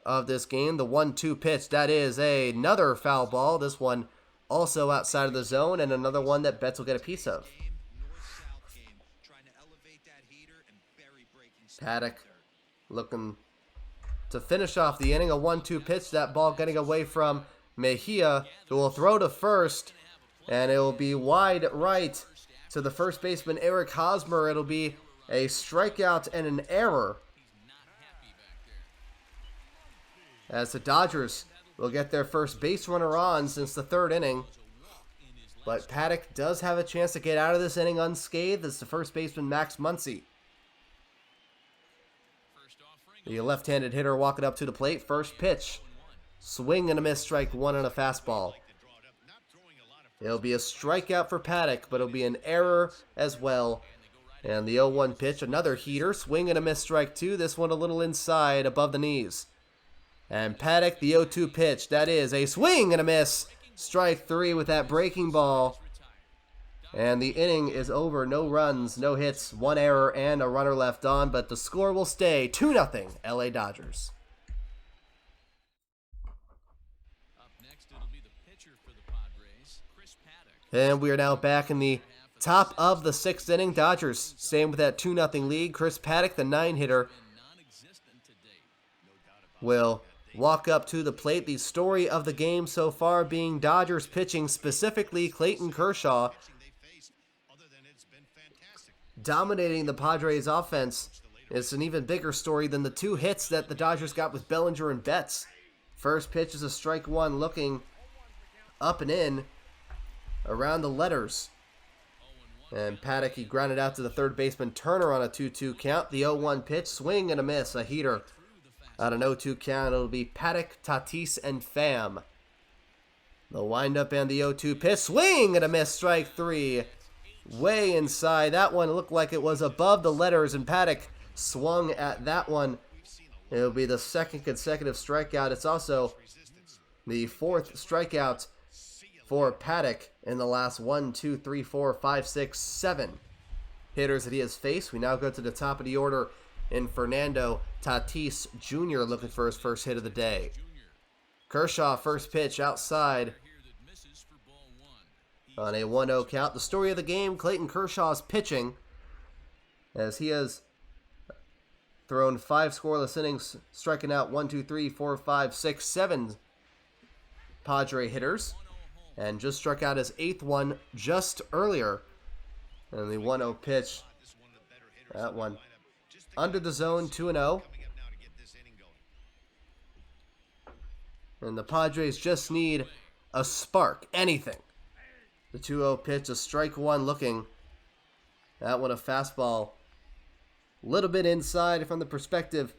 of this game. The 1-2 pitch, that is another foul ball. This one also outside of the zone, and another one that Betts will get a piece of. Paddock looking to finish off the inning. A 1-2 pitch, that ball getting away from Mejia, who will throw to first, and it will be wide right to the first baseman, Eric Hosmer. It'll be a strikeout and an error, as the Dodgers will get their first base runner on since the 3rd inning. But Paddock does have a chance to get out of this inning unscathed. It's the first baseman, Max Muncy, the left-handed hitter, walking up to the plate. First pitch, swing and a miss, strike 1 on a fastball. It'll be a strikeout for Paddock, but it'll be an error as well. And the 0-1 pitch, another heater, swing and a miss, strike 2. This one a little inside, above the knees. And Paddock, the 0-2 pitch, that is a swing and a miss, strike 3 with that breaking ball. And the inning is over. No runs, no hits, 1 error, and a runner left on. But the score will stay 2-0 LA Dodgers.
Up next, it'll be the pitcher for the Padres, Chris Paddock.
And we are now back in the top of the 6th inning. Dodgers staying with that 2-0 lead. Chris Paddock, the 9-hitter, will walk up to the plate. The story of the game so far being Dodgers pitching, specifically Clayton Kershaw, dominating the Padres offense. It's an even bigger story than the 2 hits that the Dodgers got with Bellinger and Betts. First pitch is a strike 1, looking up and in around the letters. And Paddock, he grounded out to the third baseman Turner on a 2-2 count. The 0-1 pitch, swing and a miss, a heater. On an 0-2 count, it'll be Paddock, Tatis, and Pham. The windup and the 0-2 pitch, swing and a miss, strike 3. Way inside. That one looked like it was above the letters, and Paddock swung at that one. It'll be the 2nd consecutive strikeout. It's also the 4th strikeout for Paddock in the last 1, 2, 3, 4, 5, 6, 7 hitters that he has faced. We now go to the top of the order in Fernando Tatis Jr. looking for his first hit of the day. Kershaw, first pitch outside on a 1-0 count. The story of the game, Clayton Kershaw's pitching, as he has thrown 5 scoreless innings, striking out 7 Padre hitters, and just struck out his 8th one just earlier. And the 1-0 pitch, that one under the zone, 2-0. And the Padres just need a spark, anything. The 2-0 pitch, a strike one looking. That one a fastball. A little bit inside from the perspective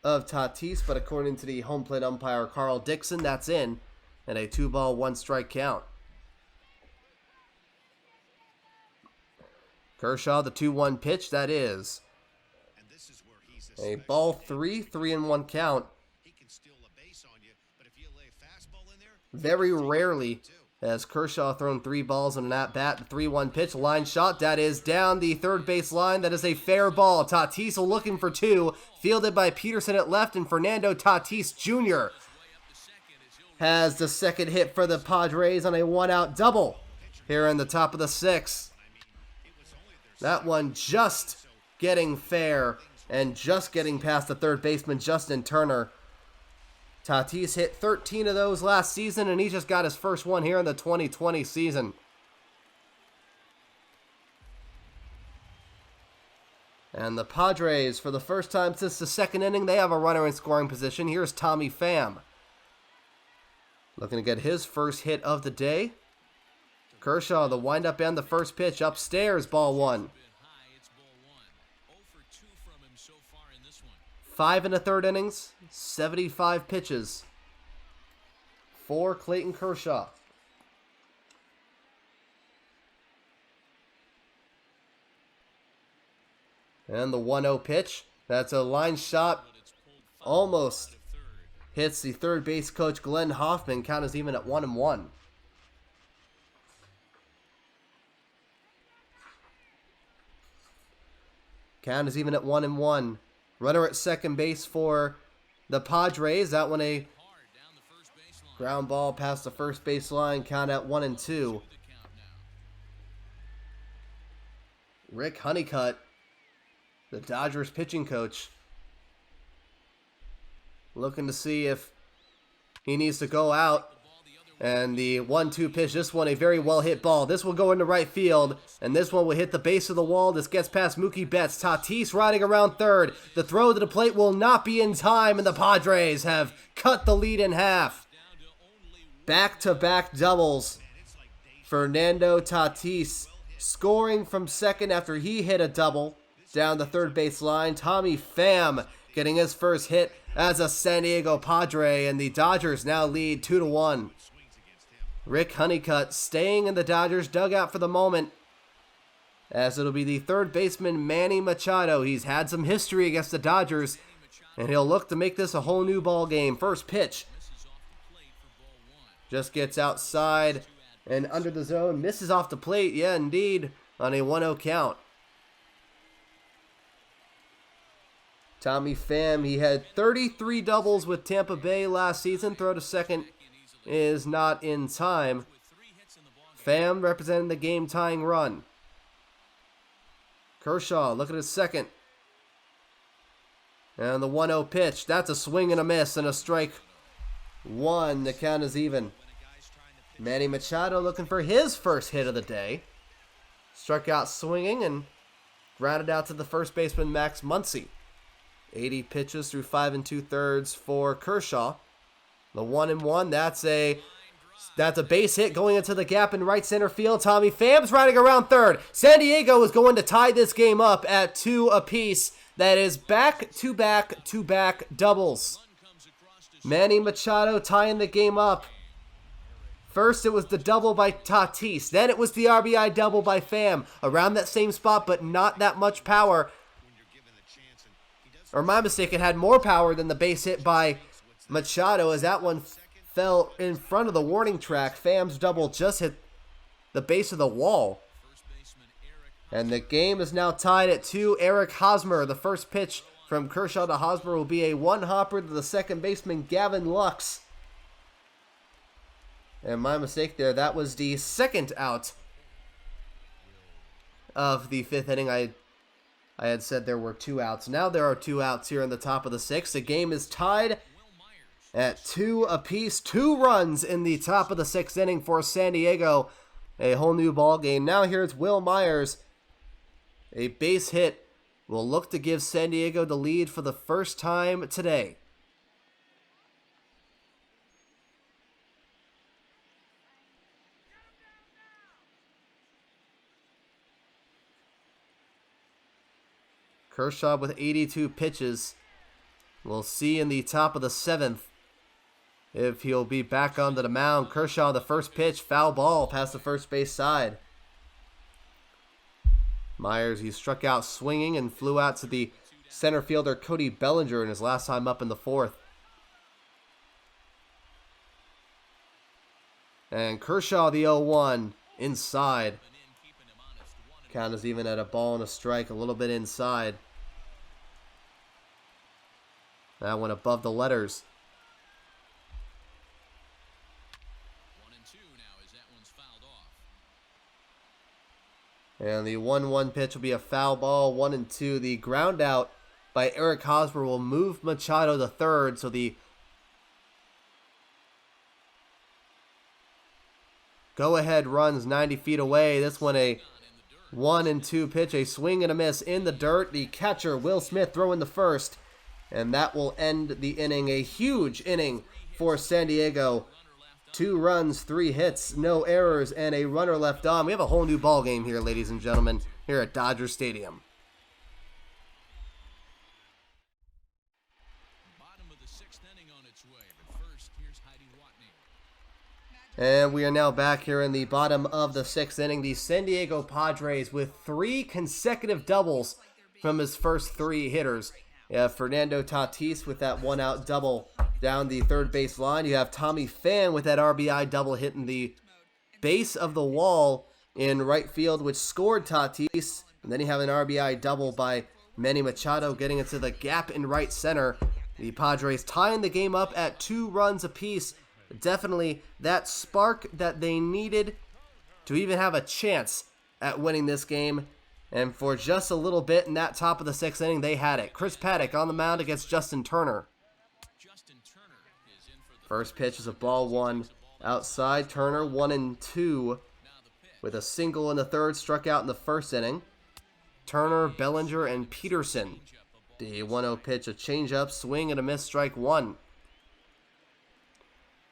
of Tatis, but according to the home plate umpire Carl Dixon, that's in. And a 2-ball, 1-strike count. Kershaw, the 2-1 pitch, that is a ball 3-1 count. Very rarely has Kershaw thrown 3 balls on an at-bat. The 3-1 pitch, line shot, that is down the third base line. That is a fair ball. Tatis looking for 2, fielded by Peterson at left, and Fernando Tatis Jr. has the second hit for the Padres on a 1-out double here in the top of the 6th. That one just getting fair and just getting past the third baseman, Justin Turner. Tatis hit 13 of those last season, and he just got his first one here in the 2020 season. And the Padres, for the first time since the second inning, they have a runner in scoring position. Here's Tommy Pham, looking to get his first hit of the day. Kershaw, the windup and the first pitch upstairs, ball 1. 5 in the third innings, 75 pitches for Clayton Kershaw. And the 1-0 pitch, that's a line shot, almost hits the third base coach Glenn Hoffman. Count is even at 1-1. Count is even at 1-1. Runner at second base for the Padres. That one a ground ball past the first base line. Count at 1-2. Rick Honeycutt, the Dodgers pitching coach, looking to see if he needs to go out. And the 1-2 pitch, this one a very well hit ball. This will go into right field, and this one will hit the base of the wall. This gets past Mookie Betts. Tatis riding around third. The throw to the plate will not be in time, and the Padres have cut the lead in half. Back-to-back doubles. Fernando Tatis scoring from second after he hit a double down the third base line. Tommy Pham getting his first hit as a San Diego Padre, and the Dodgers now lead 2-1. Rick Honeycutt staying in the Dodgers dugout for the moment, as it'll be the third baseman Manny Machado. He's had some history against the Dodgers, and he'll look to make this a whole new ball game. First pitch just gets outside and under the zone, misses off the plate. Yeah, indeed, on a 1-0 count. Tommy Pham, he had 33 doubles with Tampa Bay last season. Throw to second is not in time. Pham representing the game-tying run. Kershaw looking at second. And the 1-0 pitch. That's a swing and a miss and a strike 1. The count is even. Manny Machado looking for his first hit of the day. Struck out swinging and grounded out to the first baseman Max Muncy. 80 pitches through 5 2/3 for Kershaw. The 1-1, that's a base hit going into the gap in right center field. Tommy Pham's riding around third. San Diego is going to tie this game up at 2 apiece. That is back-to-back doubles. Manny Machado tying the game up. First it was the double by Tatis. Then it was the RBI double by Pham. Around that same spot, but not that much power. Or my mistake, it had more power than the base hit by Machado, as that one fell in front of the warning track. Pham's double just hit the base of the wall. And the game is now tied at 2. Eric Hosmer, the first pitch from Kershaw to Hosmer will be a one-hopper to the second baseman, Gavin Lux. And my mistake there, that was the second out of the 5th inning. I had said there were 2 outs. Now there are 2 outs here in the top of the 6th. The game is tied at 2 apiece. 2 runs in the top of the 6th inning for San Diego. A whole new ball game. Now here's Will Myers. A base hit will look to give San Diego the lead for the first time today. Kershaw with 82 pitches. We'll see in the top of the 7th if he'll be back onto the mound. Kershaw, the first pitch, foul ball past the first base side. Myers, he struck out swinging and flew out to the center fielder Cody Bellinger in his last time up in the 4th. And Kershaw, the 0-1, inside. Count is even at a ball and a strike, a little bit inside. That one above the letters.
1-2 now as that one's fouled off.
And the 1-1 pitch will be a foul ball. 1-2. The ground out by Eric Hosmer will move Machado to third. So the go-ahead runs 90 feet away. This one a 1-2 pitch. A swing and a miss in the dirt. The catcher, Will Smith, throwing the first. And that will end the inning. A huge inning for San Diego. 2 runs, 3 hits, no errors, and a runner left on. We have a whole new ball game here, ladies and gentlemen, here at Dodger Stadium.
Bottom of the 6th inning on its way, but first, here's Heidi Watney.
And we are now back here in the bottom of the 6th inning. The San Diego Padres with 3 consecutive doubles from his first 3 hitters. You have Fernando Tatis with that 1-out double down the third base line. You have Tommy Pham with that RBI double hitting the base of the wall in right field, which scored Tatis. And then you have an RBI double by Manny Machado getting into the gap in right center. The Padres tying the game up at 2 runs apiece. Definitely that spark that they needed to even have a chance at winning this game. And for just a little bit in that top of the 6th inning, they had it. Chris Paddock on the mound against Justin Turner. First pitch is a ball 1 outside. Turner 1-2 with a single in the 3rd, struck out in the 1st inning. Turner, Bellinger, and Peterson. The 1-0 pitch, a changeup, swing and a miss, strike 1.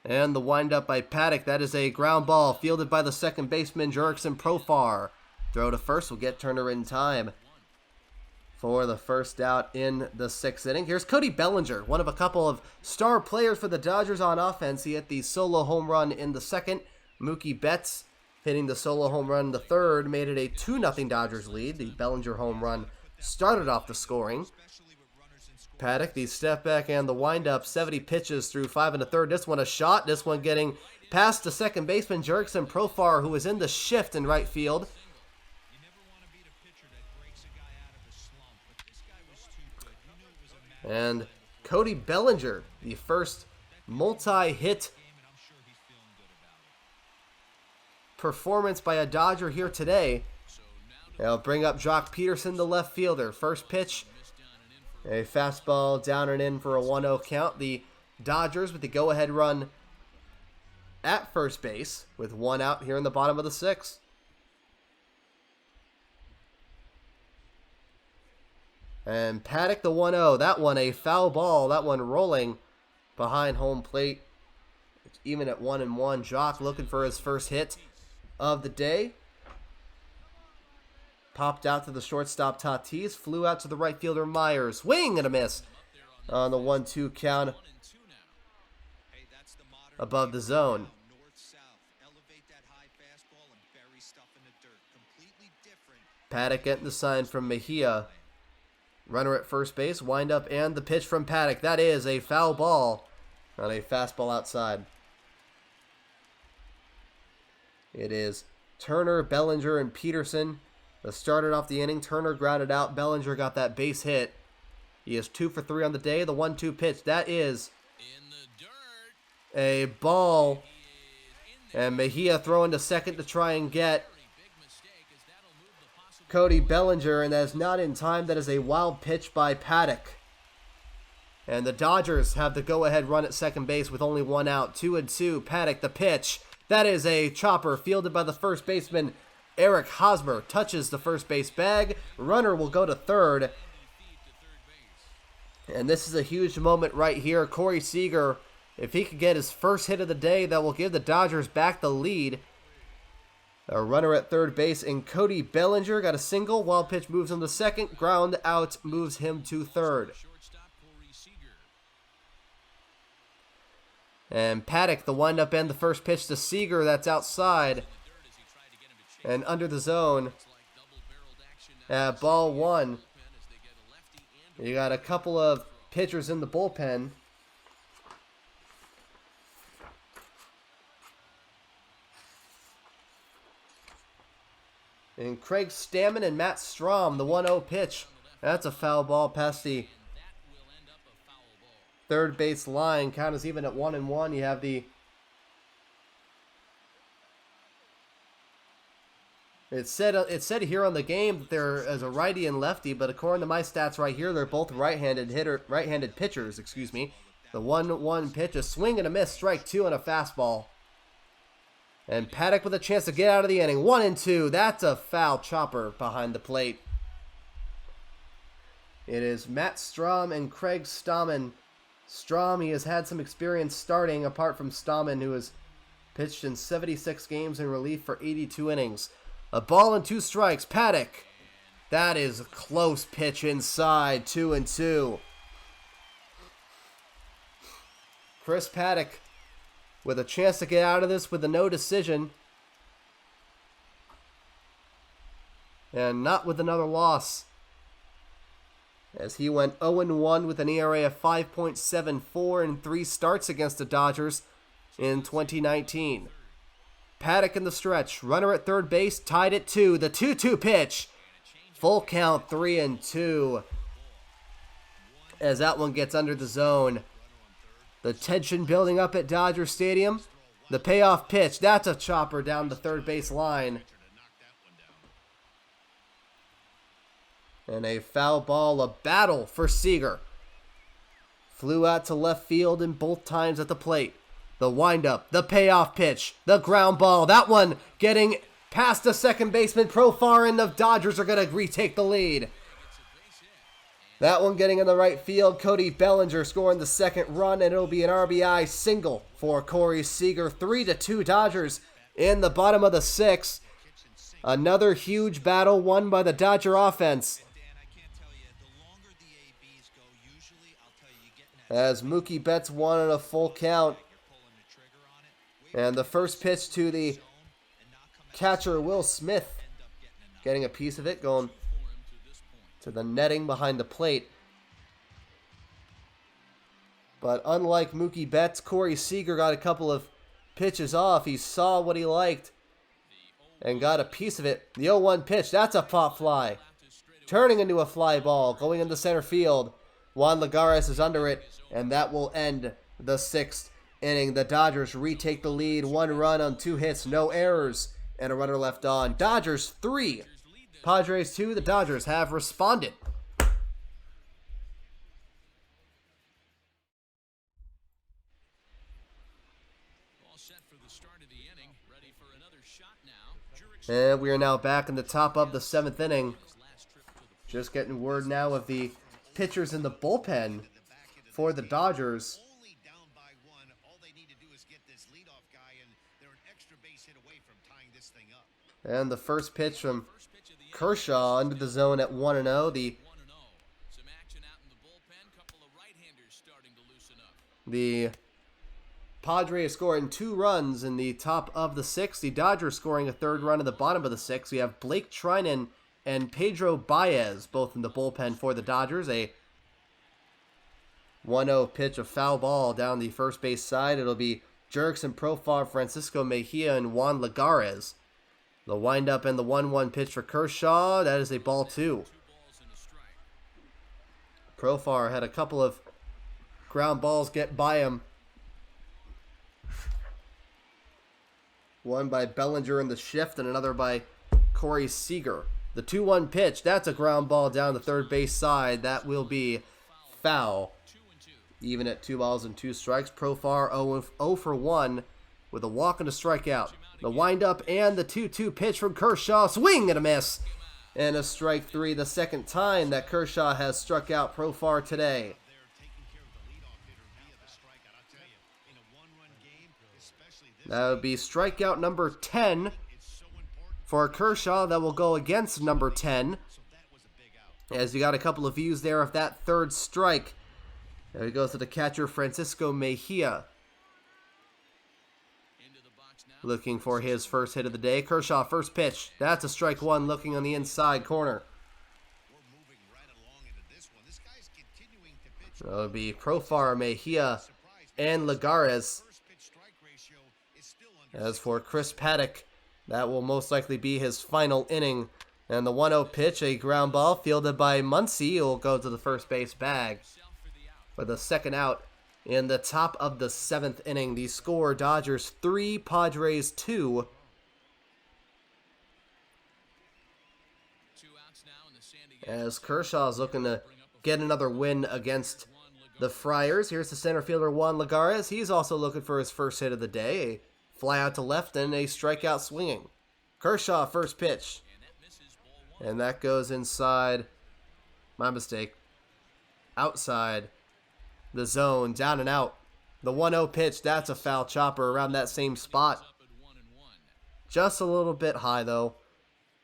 And the windup by Paddock, that is a ground ball fielded by the second baseman, Jurickson Profar. Throw to first will get Turner in time for the first out in the 6th inning. Here's Cody Bellinger, one of a couple of star players for the Dodgers on offense. He hit the solo home run in the 2nd. Mookie Betts hitting the solo home run in the 3rd made it a 2-0 Dodgers lead. The Bellinger home run started off the scoring. Paddock, the step back and the windup, 70 pitches through 5 1/3. This one a shot. This one getting past the second baseman, Jurickson Profar, who was in the shift in right field. And Cody Bellinger, the first multi-hit performance by a Dodger here today. They'll bring up Jock Peterson, the left fielder. First pitch, a fastball down and in for a 1-0 count. The Dodgers with the go-ahead run at first base with 1 out here in the bottom of the 6th. And Paddock the 1-0. That one a foul ball. That one rolling behind home plate. It's even at 1-1. Jock looking for his first hit of the day. Popped out to the shortstop Tatis. Flew out to the right fielder Myers. Swing and a miss on the 1-2 count above the zone. Paddock getting the sign from Mejia. Runner at first base, wind up, and the pitch from Paddock. That is a foul ball on a fastball outside. It is Turner, Bellinger, and Peterson Started off the inning. Turner grounded out. Bellinger got that base hit. He is 2 for 3 on the day. The 1-2 pitch. That is
In the dirt.
a ball. And Mejia throwing to second to try and get Cody Bellinger. And that is not in time. That is a wild pitch by Paddock. And the Dodgers have the go-ahead run at second base with only 1 out. 2-2. Paddock, the pitch. That is a chopper fielded by the first baseman. Eric Hosmer touches the first base bag. Runner will go to third. And this is a huge moment right here. Corey Seager, if he could get his first hit of the day, that will give the Dodgers back the lead. A runner at third base, and Cody Bellinger got a single. Wild pitch moves him to second. Ground out moves him to third. And Paddock, the windup and the first pitch to Seager. That's outside. And under the zone at ball 1. You got a couple of pitchers in the bullpen. And Craig Stammen and Matt Strahm, the 1-0 pitch. That's a foul ball past the third base line. Count is even at 1-1. You have the It said here on the game that there is a righty and lefty, but according to my stats right here, they're both right-handed pitchers. Excuse me. The 1-1 pitch, a swing and a miss, strike 2 on a fastball. And Paddock with a chance to get out of the inning. 1-2. That's a foul chopper behind the plate. It is Matt Strahm and Craig Stammen. Strahm, he has had some experience starting, apart from Stammen, who has pitched in 76 games in relief for 82 innings. A ball and 2 strikes. Paddock. That is a close pitch inside. 2-2. Chris Paddock with a chance to get out of this with a no decision. And not with another loss, as he went 0-1 with an ERA of 5.74 in 3 starts against the Dodgers in 2019. Paddock in the stretch. Runner at third base, tied at 2. The 2-2 pitch. Full count, 3-2. As that one gets under the zone. The tension building up at Dodger Stadium. The payoff pitch. That's a chopper down the third base line. And a foul ball, a battle for Seager. Flew out to left field and both times at the plate. The windup, the payoff pitch, the ground ball. That one getting past the second baseman Profar, and the Dodgers are going to retake the lead. That one getting in the right field. Cody Bellinger scoring the second run, and it'll be an RBI single for Corey Seager. 3-2 Dodgers in the bottom of the 6th. Another huge battle won by the Dodger offense, as Mookie Betts won on a full count. And the first pitch to the catcher, Will Smith, getting a piece of it, going to the netting behind the plate. But unlike Mookie Betts, Corey Seager got a couple of pitches off. He saw what he liked and got a piece of it. The 0-1 pitch, that's a pop fly. Turning into a fly ball, going into center field. Juan Lagares is under it, and that will end the 6th inning. The Dodgers retake the lead. 1 run on 2 hits, no errors, and a runner left on. Dodgers 3, Padres 2. The Dodgers have responded.
All set for the start of the inning. Ready for another shot now.
And we are now back in the top of the 7th inning. Just getting word now of the pitchers in the bullpen for the Dodgers. And the first pitch from Kershaw under the zone at 1-0. The Padres scoring 2 runs in the top of the 6th. The Dodgers scoring a 3rd run in the bottom of the 6th. We have Blake Trinan and Pedro Baez both in the bullpen for the Dodgers. A 1-0 pitch, a foul ball down the first base side. It'll be Jurickson Profar, Francisco Mejia, and Juan Lagares The windup and the 1-1 pitch for Kershaw. That is a ball 2. Profar had a couple of ground balls get by him. One by Bellinger in the shift and another by Corey Seager. The 2-1 pitch, that's a ground ball down the third base side. That will be foul. Even at 2 balls and 2 strikes. Profar 0 for 1 with a walk and a strikeout. The windup and the 2-2 pitch from Kershaw. Swing and a miss. And a strike 3, the second time that Kershaw has struck out Profar today. That would be strikeout number 10 for Kershaw. That will go against number 10. As you got a couple of views there of that third strike. There he goes to the catcher, Francisco Mejia. Looking for his first hit of the day. Kershaw, first pitch. That's a strike 1 looking on the inside corner. That would be Profar, Mejia, and Lagares. As for Chris Paddock, that will most likely be his final inning. And the 1-0 pitch, a ground ball fielded by Muncy, will go to the first base bag for the second out in the top of the 7th inning. The score, Dodgers 3, Padres 2. As Kershaw's looking to get another win against the Friars. Here's the center fielder, Juan Lagares. He's also looking for his first hit of the day. A fly out to left and a strikeout swinging. Kershaw, first pitch. And that goes inside. My mistake. Outside the zone, down and out. The 1-0 pitch, that's a foul chopper around that same spot. Just a little bit high, though,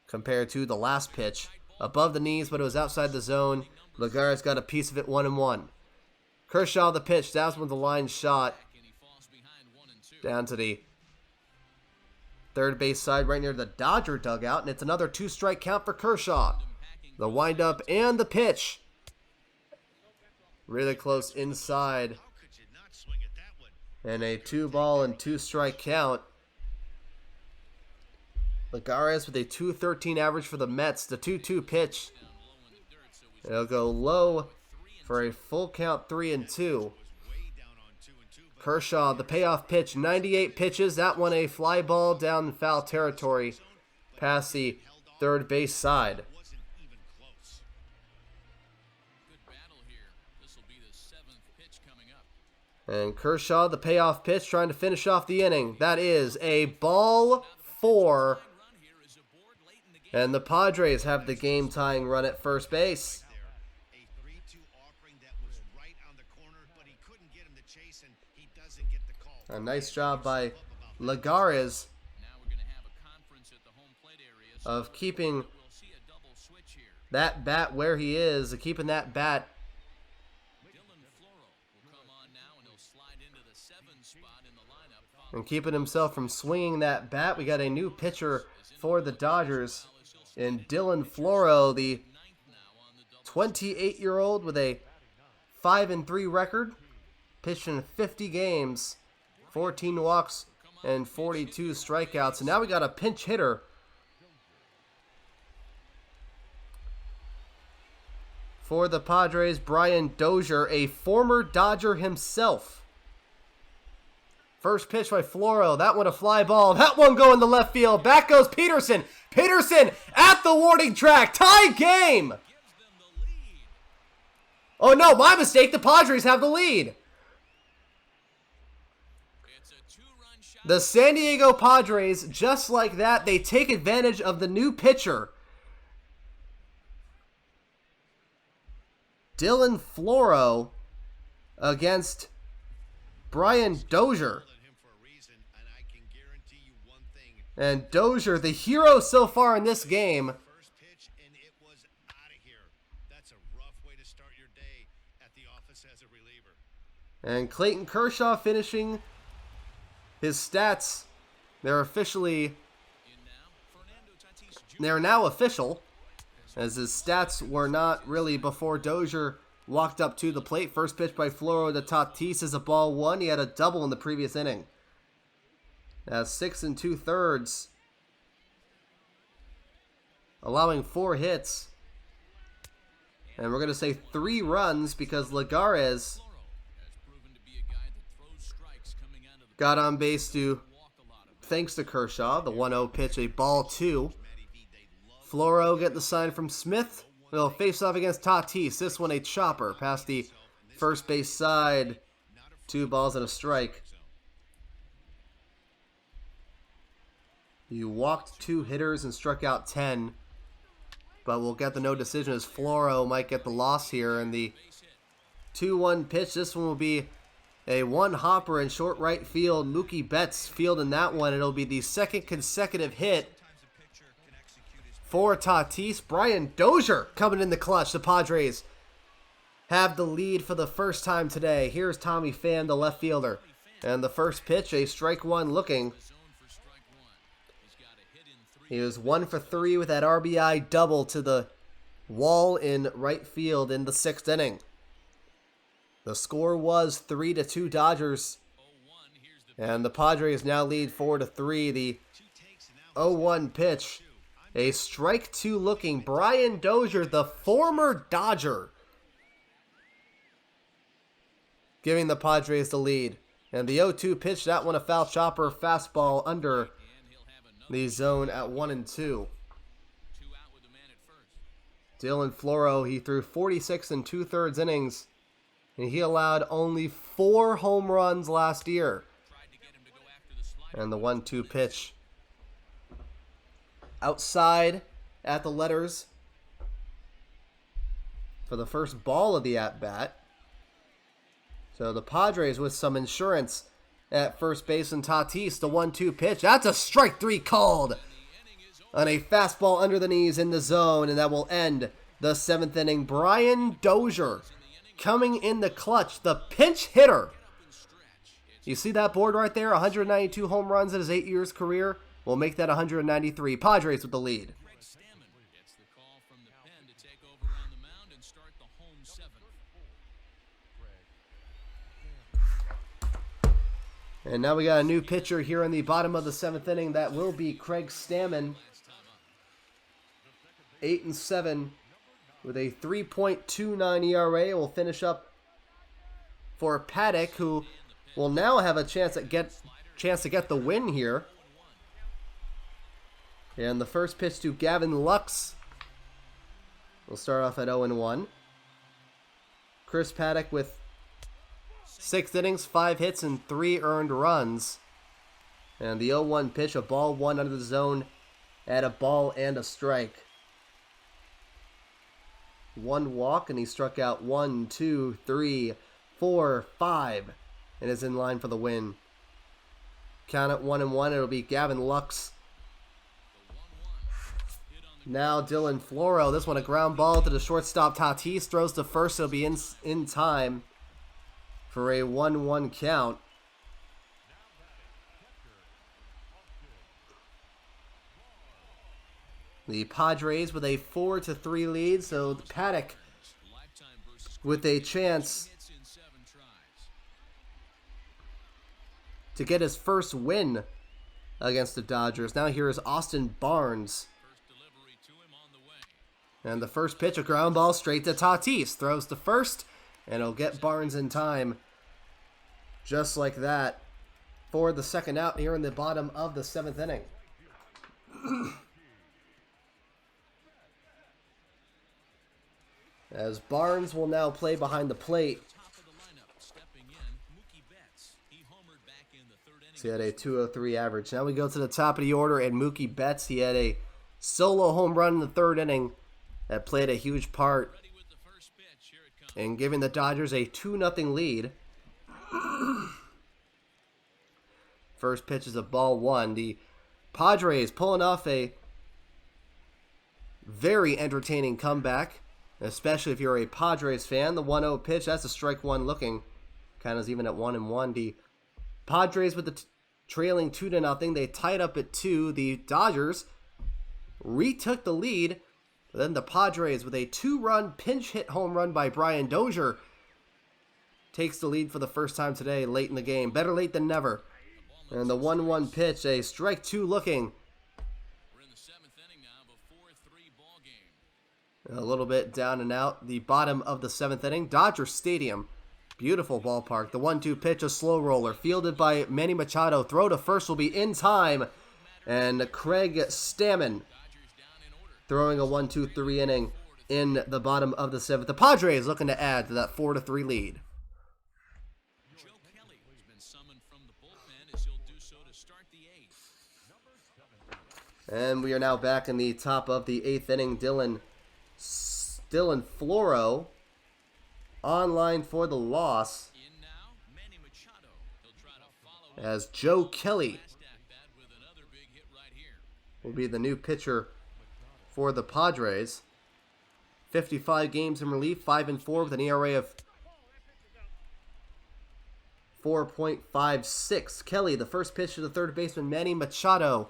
compared to the last pitch. Above the knees, but it was outside the zone. Lagares got a piece of it, 1-1. Kershaw, the pitch, that's with the line shot. Down to the third base side, right near the Dodger dugout, and it's another 2-strike count for Kershaw. The windup and the pitch. Really close inside. And a 2-ball and 2-strike count. Lagares with a .213 average for the Mets. The 2-2 pitch. It'll go low for a full count, 3-2. Kershaw, the payoff pitch, 98 pitches. That one a fly ball down in foul territory past the third base side. And Kershaw, the payoff pitch, trying to finish off the inning. That is a ball 4. And the Padres have the game-tying run at first base. A nice job by Lagares of keeping that bat where he is, keeping that bat and keeping himself from swinging that bat. We got a new pitcher for the Dodgers in Dylan Floro, the 28-year-old with a 5-3 record, pitched in 50 games, 14 walks, and 42 strikeouts. And now we got a pinch hitter for the Padres, Brian Dozier, a former Dodger himself. First pitch by Floro. That one a fly ball. That one going to left field. Back goes Peterson. Peterson at the warning track. Tie game. Oh no, my mistake. The Padres have the lead. The San Diego Padres, just like that, they take advantage of the new pitcher, Dylan Floro, against Brian Dozier. And Dozier, the hero so far in this game. And Clayton Kershaw finishing his stats. They're now official, as his stats were not really before Dozier walked up to the plate. First pitch by Floro to Tatis is a ball 1. He had a double in the previous inning. That's 6 2/3 allowing 4 hits. And we're going to say 3 runs because Lagares got on base thanks to Kershaw. The 1-0 pitch, a ball 2. Floro get the sign from Smith. They'll face off against Tatis. This one a chopper past the first base side. 2 balls and a strike. You walked 2 hitters and struck out 10. But we'll get the no decision as Floro might get the loss here. And the 2-1 pitch, this one will be a 1-hopper in short right field. Mookie Betts fielding that one. It'll be the 2nd consecutive hit for Tatis. Brian Dozier coming in the clutch. The Padres have the lead for the first time today. Here's Tommy Pham, the left fielder. And the first pitch, a strike 1 looking. He was 1 for 3 with that RBI double to the wall in right field in the 6th inning. The score was 3-2 Dodgers. And the Padres now lead 4-3. The 0-1 pitch. A strike 2 looking. Brian Dozier, the former Dodger, giving the Padres the lead. And the 0-2 pitch, that one a foul chopper, fastball under the zone at 1-2. Dylan Floro, he threw 46 2/3 innings, and he allowed only 4 home runs last year. And the 1-2 pitch outside at the letters for the first ball of the at-bat. So the Padres with some insurance at first base, and Tatis, the 1-2 pitch. That's a strike 3 called on a fastball under the knees in the zone, and that will end the 7th inning. Brian Dozier coming in the clutch, the pinch hitter. You see that board right there? 192 home runs in his 8 years career. We'll make that 193. Padres with the lead. And now we got a new pitcher here in the bottom of the 7th inning. That will be Craig Stammen. 8-7 with a 3.29 ERA. We'll finish up for Paddock, who will now have a chance to get the win here. And the first pitch to Gavin Lux. We'll start off at 0-1. Chris Paddock with 6 innings, 5 hits, and 3 earned runs. And the 0-1 pitch, a ball 1 under the zone at a ball and a strike. 1 walk, and he struck out 1, 2, 3, 4, 5, and is in line for the win. Count at 1-1. It'll be Gavin Lux. Now Dylan Floro. This one a ground ball to the shortstop. Tatis throws to first. It'll be in time for a 1-1 count. The Padres with a 4-3 lead, so Paddock with a chance to get his first win against the Dodgers. Now here is Austin Barnes. And the first pitch, a ground ball straight to Tatis. Throws to first, and it'll get Barnes in time. Just like that for the second out here in the bottom of the 7th inning. As Barnes will now play behind the plate. So he had a 203 average. Now we go to the top of the order, and Mookie Betts, he had a solo home run in the 3rd inning that played a huge part in giving the Dodgers a 2-0 lead. First pitch is a ball 1. The Padres pulling off a very entertaining comeback, especially if you're a Padres fan. The 1-0 pitch, that's a strike 1 looking. Kind of even at 1-1. The Padres with the trailing 2-0. They tied up at 2. The Dodgers retook the lead. Then the Padres with a 2-run pinch hit home run by Brian Dozier takes the lead for the first time today late in the game. Better late than never. And the 1-1 pitch, a strike 2 looking. A little bit down and out. The bottom of the 7th inning. Dodger Stadium. Beautiful ballpark. The 1-2 pitch, a slow roller. Fielded by Manny Machado. Throw to first will be in time. And Craig Stammen throwing a 1-2-3 inning in the bottom of the 7th. The Padres looking to add to that 4-3 lead.
Joe Kelly has been summoned from the bullpen as he'll do so to start the 8th.
And we are now back in the top of the 8th inning. Dylan Floro online for the loss.
In now, Manny Machado. He'll try to follow
As Joe Kelly
last at-bat with another big hit right here.
will be the new pitcher for the Padres. 55 games in relief, 5-4 with an ERA of 4.56. Kelly, the first pitch to the third baseman, Manny Machado,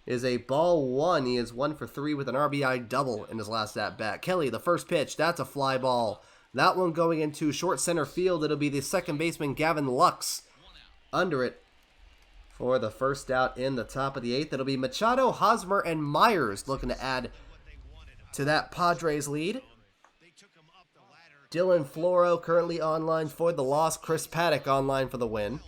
is a ball one. He is 1 for 3 with an RBI double in his last at-bat. Kelly, the first pitch, that's a fly ball. That one going into short center field. It'll be the second baseman, Gavin Lux, under it for the first out in the top of the 8th. It'll be Machado, Hosmer, and Myers looking to add to that Padres lead. Dylan Floro currently online for the loss. Chris Paddock online for the win.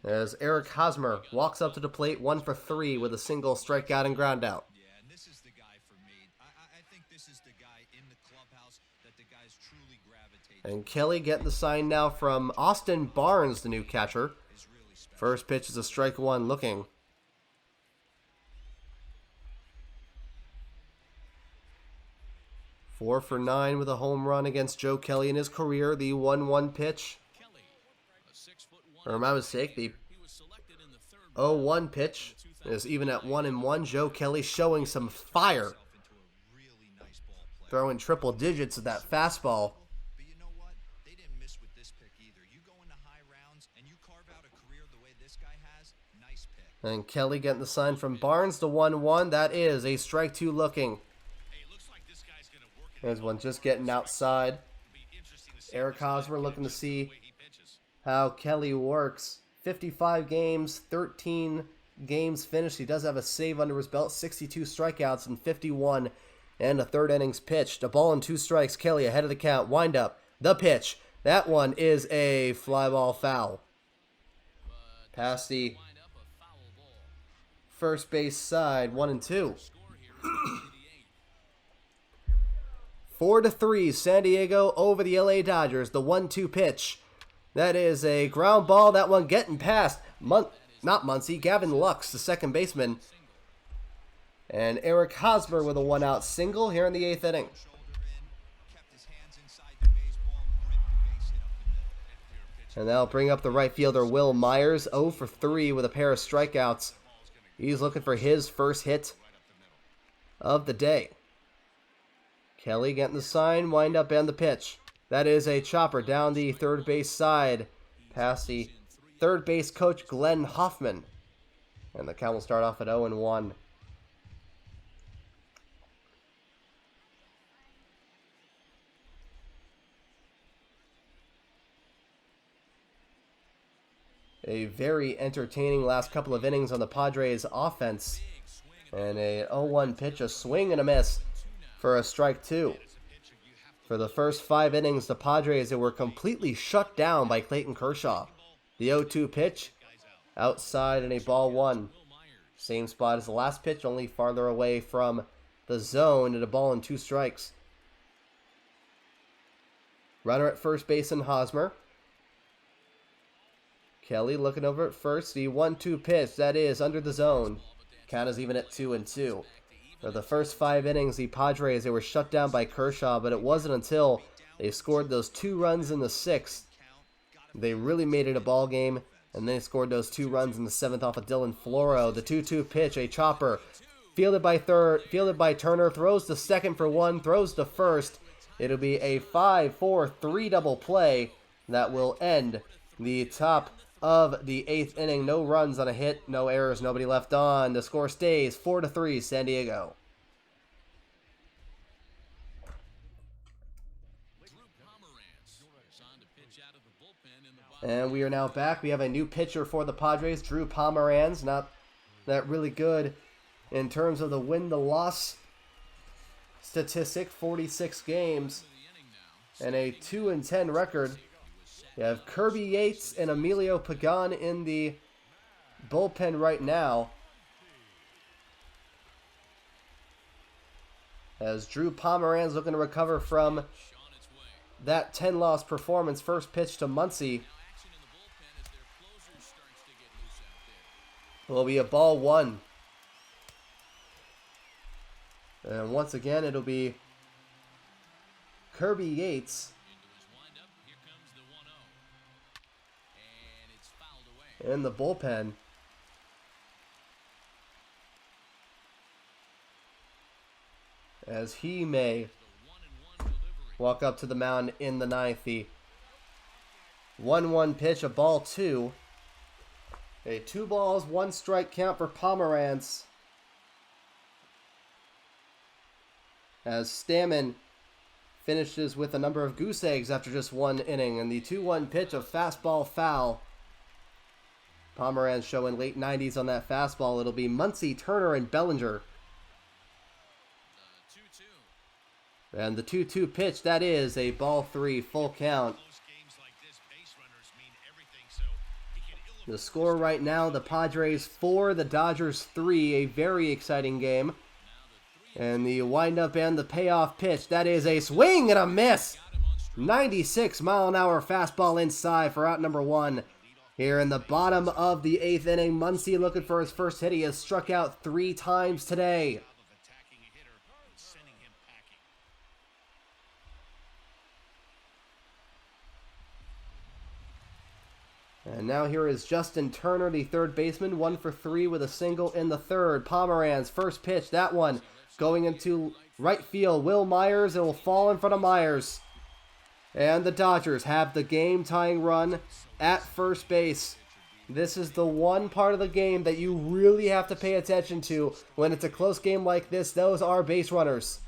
As Eric Hosmer walks up to the plate, 1 for 3 with a single strikeout and ground out.
Yeah, and this is the guy for me. I think this is the guy in the clubhouse that the guys truly gravitate to.
And Kelly getting the sign now from Austin Barnes, the new catcher.
Is really special.
First pitch is a strike one looking. 4 for 9 with a home run against Joe Kelly in his career. The 1-1 pitch.
Kelly, a 6'1"
Or my mistake, the
he was selected in the 3rd
0-1 pitch is even at 1-1. Joe Kelly showing some fire,
Into a really nice ball play.
throwing triple digits at that fastball.
But you know what? They didn't miss with this pick either. You go into high rounds and you carve out a career the way this guy has. Nice pick.
And Kelly getting the sign from Barnes, the 1-1. That is a strike two looking.
Hey, it looks like this guy's going to work it.
There's one just getting outside.
It'll be interesting to see
Eric Hosmer looking to see
the way he pitches.
how Kelly works. 55 games, 13 games finished. He does have a save under his belt, 62 strikeouts and 51 and a third innings pitched. A ball and 2 strikes. Kelly ahead of the count. Wind up. The pitch. That one is a fly ball foul. Past the
Wind up a foul ball.
first base side, 1-2.
Score here in the 8th.
4-3, San Diego over the LA Dodgers. The 1-2 pitch. That is a ground ball. That one getting past not Muncy, Gavin Lux, the second baseman. And Eric Hosmer with a 1-out single here in the 8th inning.
Shoulder in, kept his hands inside the baseball, and ripped the base hit up the middle.
And that'll bring up the right fielder, Will Myers, 0 for 3 with a pair of strikeouts. He's looking for his first hit of the day. Kelly getting the sign, wind up and the pitch. That is a chopper down the third base side past the third base coach, Glenn Hoffman. And the count will start off at 0-1. A very entertaining last couple of innings on the Padres offense. And a 0-1 pitch, a swing and a miss for a strike two. For the first 5 innings, the Padres were completely shut down by Clayton Kershaw. The 0-2 pitch, outside and a ball one. Same spot as the last pitch, only farther away from the zone and a ball and 2 strikes. Runner at first base in Hosmer. Kelly looking over at first. The 1-2 pitch, that is under the zone. Count is even at 2-2. For the first 5 innings, the Padres, they were shut down by Kershaw, but it wasn't until they scored those 2 runs in the 6th. They really made it a ball game, and they scored those 2 runs in the 7th off of Dylan Floro. The 2-2 pitch, a chopper, fielded by Turner, throws to second for 1, throws to first. It'll be a 5-4-3 double play that will end the top of the 8th inning. No runs on a hit, no errors, nobody left on. The score stays 4-3 San Diego. And we are now back. We have a new pitcher for the Padres, Drew Pomeranz. Not that really good in terms of the win-to-loss statistic, 46 games and a 2-10 record. You have Kirby Yates and Emilio Pagan in the bullpen right now, as Drew Pomeranz looking to recover from that 10-loss performance. First pitch to Muncy will be a ball one. And once again, it'll be Kirby Yates in the bullpen. As he may walk up to the mound in the ninth. The 1-1 pitch, a ball two. A 2 balls, 1 strike count for Pomeranz, as Stammen finishes with a number of goose eggs after just 1 inning. And the 2-1 pitch, a fastball foul. Pomeranz showing late 90s on that fastball. It'll be Muncy, Turner, and Bellinger. And the 2-2 pitch, that is a ball 3, full count. The score right now, the Padres 4, the Dodgers 3, a very exciting game. And the windup and the payoff pitch, that is a swing and a miss. 96-mile-an-hour fastball inside for out number 1. Here in the bottom of the 8th inning, Muncy looking for his first hit. He has struck out 3 times today. And now here is Justin Turner, the third baseman, 1 for 3 with a single in the third. Pomeranz, first pitch, that one going into right field. Will Myers, it will fall in front of Myers. And the Dodgers have the game-tying run at first base. This is the one part of the game that you really have to pay attention to when it's a close game like this. Those are base runners.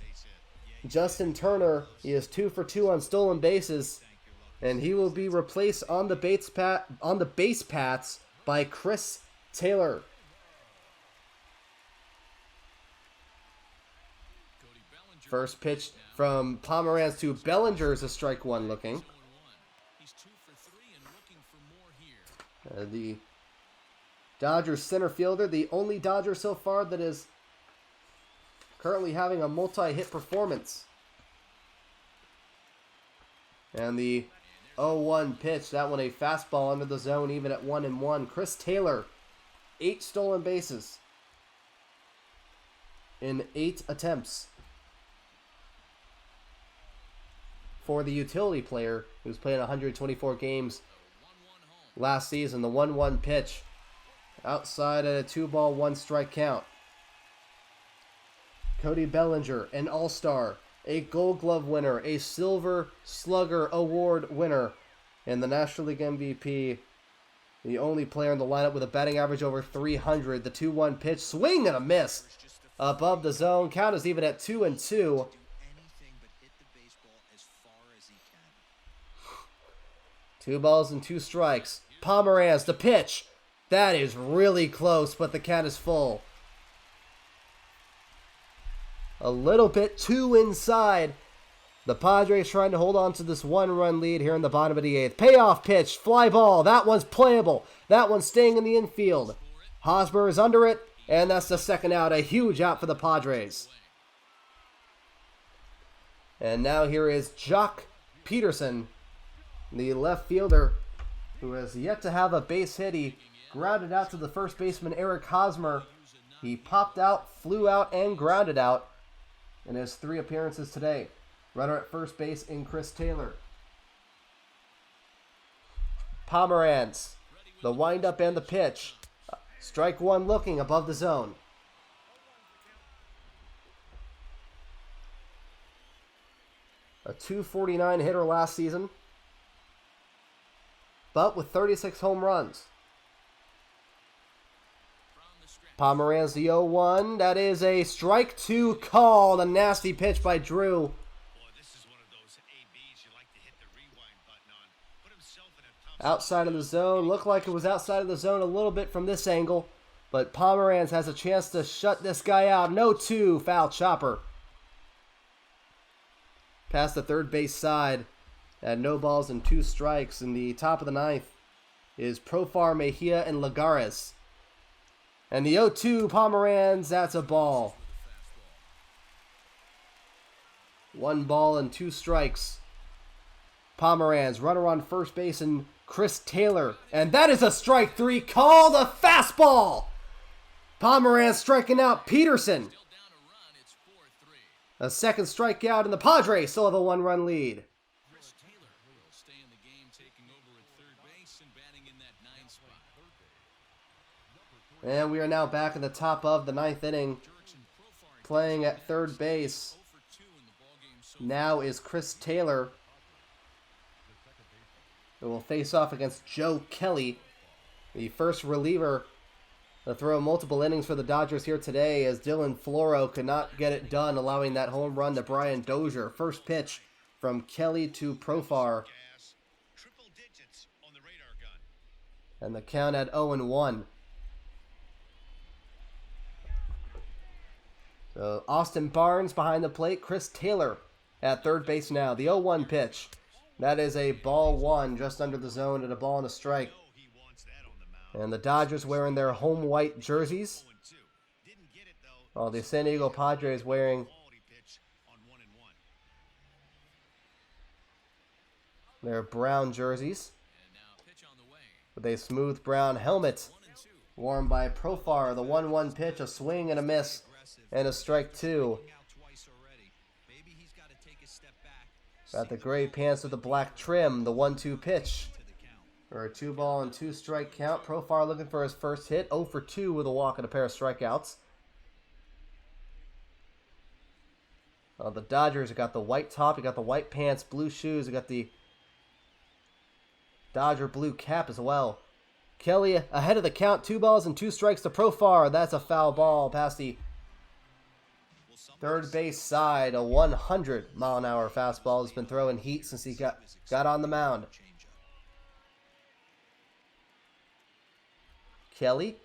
Justin Turner, he is 2 for 2 on stolen bases. And he will be replaced on the base paths by Chris Taylor. First pitch from Pomeranz to Bellinger is a strike 1 looking. The Dodgers center fielder, the only Dodger so far that is currently having a multi-hit performance. And the 0-1 pitch, that one a fastball under the zone, even at 1-1. Chris Taylor, 8 stolen bases in 8 attempts for the utility player who's played 124 games last season. The 1-1 pitch, outside at a 2-ball, 1 strike count. Cody Bellinger, an all-star, a Gold Glove winner, a Silver Slugger Award winner, and the National League MVP, the only player in the lineup with a batting average over 300. The 2-1 pitch, swing and a miss above the zone. Count is even at 2-2. 2 balls and 2 strikes. Pomeranz, the pitch. That is really close, but the count is full. A little bit too inside. The Padres trying to hold on to this 1-run lead here in the bottom of the 8th. Payoff pitch, fly ball. That one's playable. That one's staying in the infield. Hosmer is under it, and that's the second out. A huge out for the Padres. And now here is Jock Peterson, the left fielder, who has yet to have a base hit. He grounded out to the first baseman, Eric Hosmer. He popped out, flew out, and grounded out in his 3 appearances today. Runner at first base in Chris Taylor. Pomeranz, the windup and the pitch. Strike 1 looking above the zone. A .249 hitter last season, but with 36 home runs. Pomeranz, the 0-1. That is a strike 2 call. A nasty pitch by Drew. Outside of the zone. Looked like it was outside of the zone a little bit from this angle. But Pomeranz has a chance to shut this guy out. 0-2, foul chopper. Past the third base side at no balls and 2 strikes. In the top of the ninth is Profar, Mejia, and Lagares. And the 0-2, Pomeranz, that's a ball. 1 ball and 2 strikes. Pomeranz, runner on first base, and Chris Taylor. And that is a strike 3, called a fastball. Pomeranz striking out Peterson. A second strikeout, and the Padres still have a 1-run lead.
Chris Taylor will stay in the game, taking over at third base and batting in that 9 spot.
And we are now back in the top of the 9th inning. Playing at third base now is Chris Taylor, who will face off against Joe Kelly, the first reliever to throw multiple innings for the Dodgers here today, as Dylan Floro could not get it done, allowing that home run to Brian Dozier. First pitch from Kelly to Profar.
Triple digits on the radar gun.
And the count at 0-1. So Austin Barnes behind the plate. Chris Taylor at third base now. The 0-1 pitch. That is a ball 1 just under the zone and a ball and a strike.
He wants that on the mound.
And the Dodgers wearing their home white jerseys,
0-2. Didn't get it though.
while the San Diego Padres wearing
Quality pitch on 1-1.
their brown jerseys
And now pitch on the way.
with a smooth brown helmet
1-2.
worn by Profar. The 1-1 pitch, a swing and a miss, and a strike 2.
Out twice already. Maybe he's got to take a step back.
Got the gray pants with the black trim. The 1-2 pitch
To the count.
for a 2-ball and 2 strike count. Profar looking for his first hit. 0 for 2 with a walk and a pair of strikeouts. The Dodgers have got the white top, you got the white pants, blue shoes, you got the Dodger blue cap as well. Kelly ahead of the count, 2 balls and 2 strikes to Profar. That's a foul ball past the third base side. A 100-mile-an-hour fastball has been throwing heat since he got on the mound. Kelly,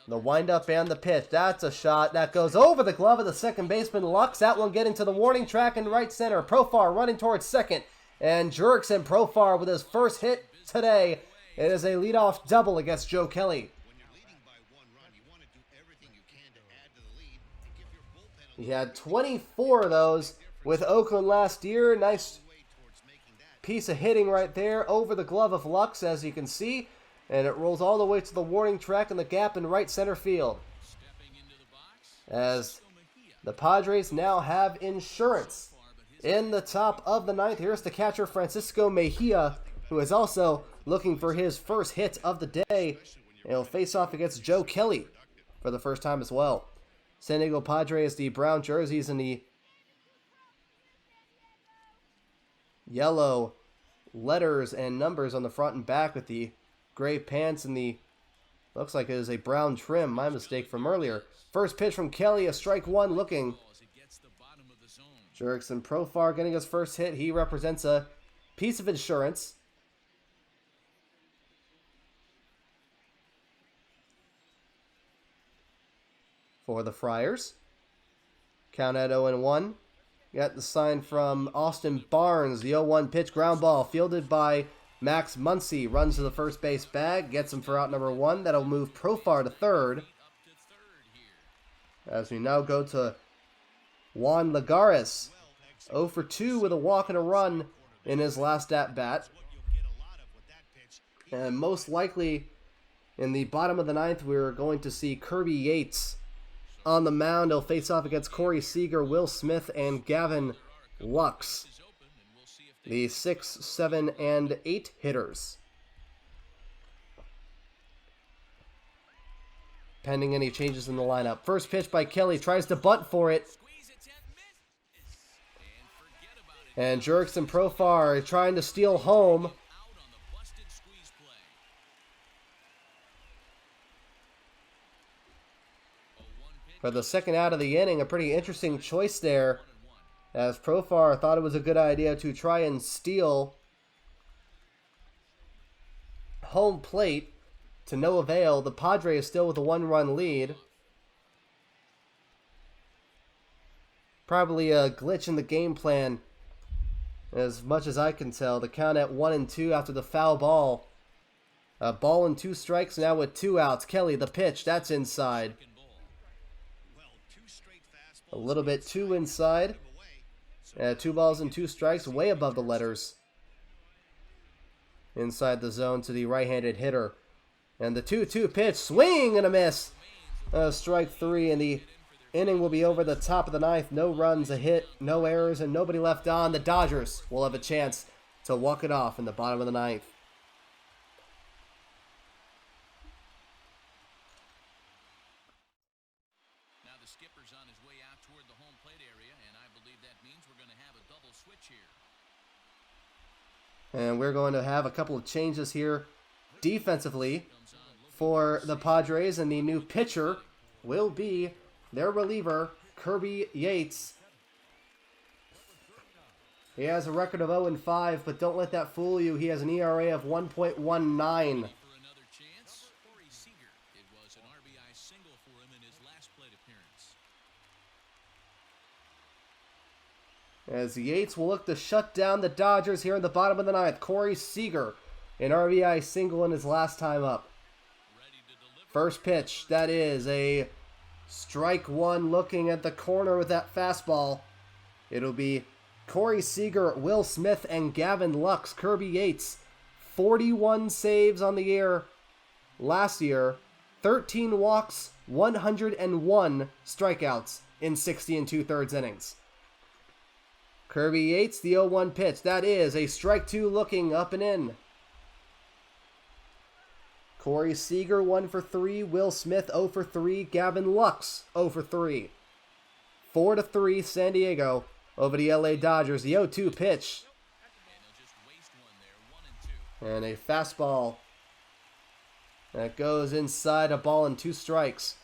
the windup and the pitch. That's a shot that goes over the glove of the second baseman Lux. That one getting to the warning track in right center. Profar running towards second, and Jurickson Profar with his first hit today. It is a leadoff double against Joe Kelly.
When you're leading by 1 run, you want to do everything you can to add to the lead and give your bullpen a
He had 24 of those with Oakland last year. Nice
way towards making that.
piece of hitting right there over the glove of Lux, as you can see. And it rolls all the way to the warning track in the gap in right center field.
Stepping into the box.
As the Padres now have insurance in the top of the 9th. Here's the catcher, Francisco Mejia, who is also looking for his first hit of the day. And he'll face off against Joe Kelly for the first time as well. San Diego Padres, the brown jerseys and the yellow letters and numbers on the front and back, with the gray pants and the, looks like it is a brown trim. My mistake from earlier. First pitch from Kelly, a strike 1 looking.
As it gets the bottom of the zone.
Jurickson Profar getting his first hit. He represents a piece of insurance. For the Friars. Count at 0-1. Got the sign from Austin Barnes. The 0-1 pitch, ground ball fielded by Max Muncy. Runs to the first base bag. Gets him for out number 1. That'll move Profar to third.
Up to third here.
As we now go to Juan Lagares. 0 for 2 with a walk and a run in his last at-bat.
What you'll get a lot of with that pitch.
And most likely in the bottom of the 9th, we're going to see Kirby Yates on the mound. He'll face off against Corey Seager, Will Smith, and Gavin Lux,
Is open, and we'll see if they
the 6, 7, and 8 hitters. Pending any changes in the lineup. First pitch by Kelly, tries to bunt for it.
squeeze it, miss. And forget about it.
And Jurickson Profar trying to steal home.
Out on the busted squeeze play.
For the second out of the inning, a pretty interesting choice there, as Profar thought it was a good idea to try and steal home plate to no avail. The Padres still with a 1-run lead. Probably a glitch in the game plan, as much as I can tell. The count at 1-2 after the foul ball. A ball and 2 strikes now with 2 outs. Kelly, the pitch, that's inside. A little bit too inside. 2 balls and 2 strikes, way above the letters. Inside the zone to the right-handed hitter. And the 2-2 pitch, swing and a miss. Strike 3, and the inning will be over the top of the ninth. No runs, a hit, no errors, and nobody left on. The Dodgers will have a chance to walk it off in the bottom of the ninth.
Now the skipper's on his way out toward the home plate area, and I believe that means we're going to have a double switch here.
And we're going to have a couple of changes here defensively for the Padres, and the new pitcher will be their reliever, Kirby Yates. He has a record of 0-5, but don't let that fool you. He has an ERA of 1.19.
For another chance, Corey Seager. It was an RBI single for him in his last plate appearance.
As Yates will look to shut down the Dodgers here in the bottom of the ninth. Corey Seager, an RBI single in his last time up. First pitch, that is a strike 1, looking at the corner with that fastball. It'll be Corey Seager, Will Smith, and Gavin Lux. Kirby Yates, 41 saves on the year last year, 13 walks, 101 strikeouts in 60 2/3 innings. Kirby Yates, the 0-1 pitch. That is a strike 2, looking up and in. Corey Seager, 1 for 3. Will Smith, 0 for 3. Gavin Lux, 0 for 3. 4-3 San Diego over the LA Dodgers. The 0-2 pitch. And a fastball that goes inside, a ball and 2 strikes.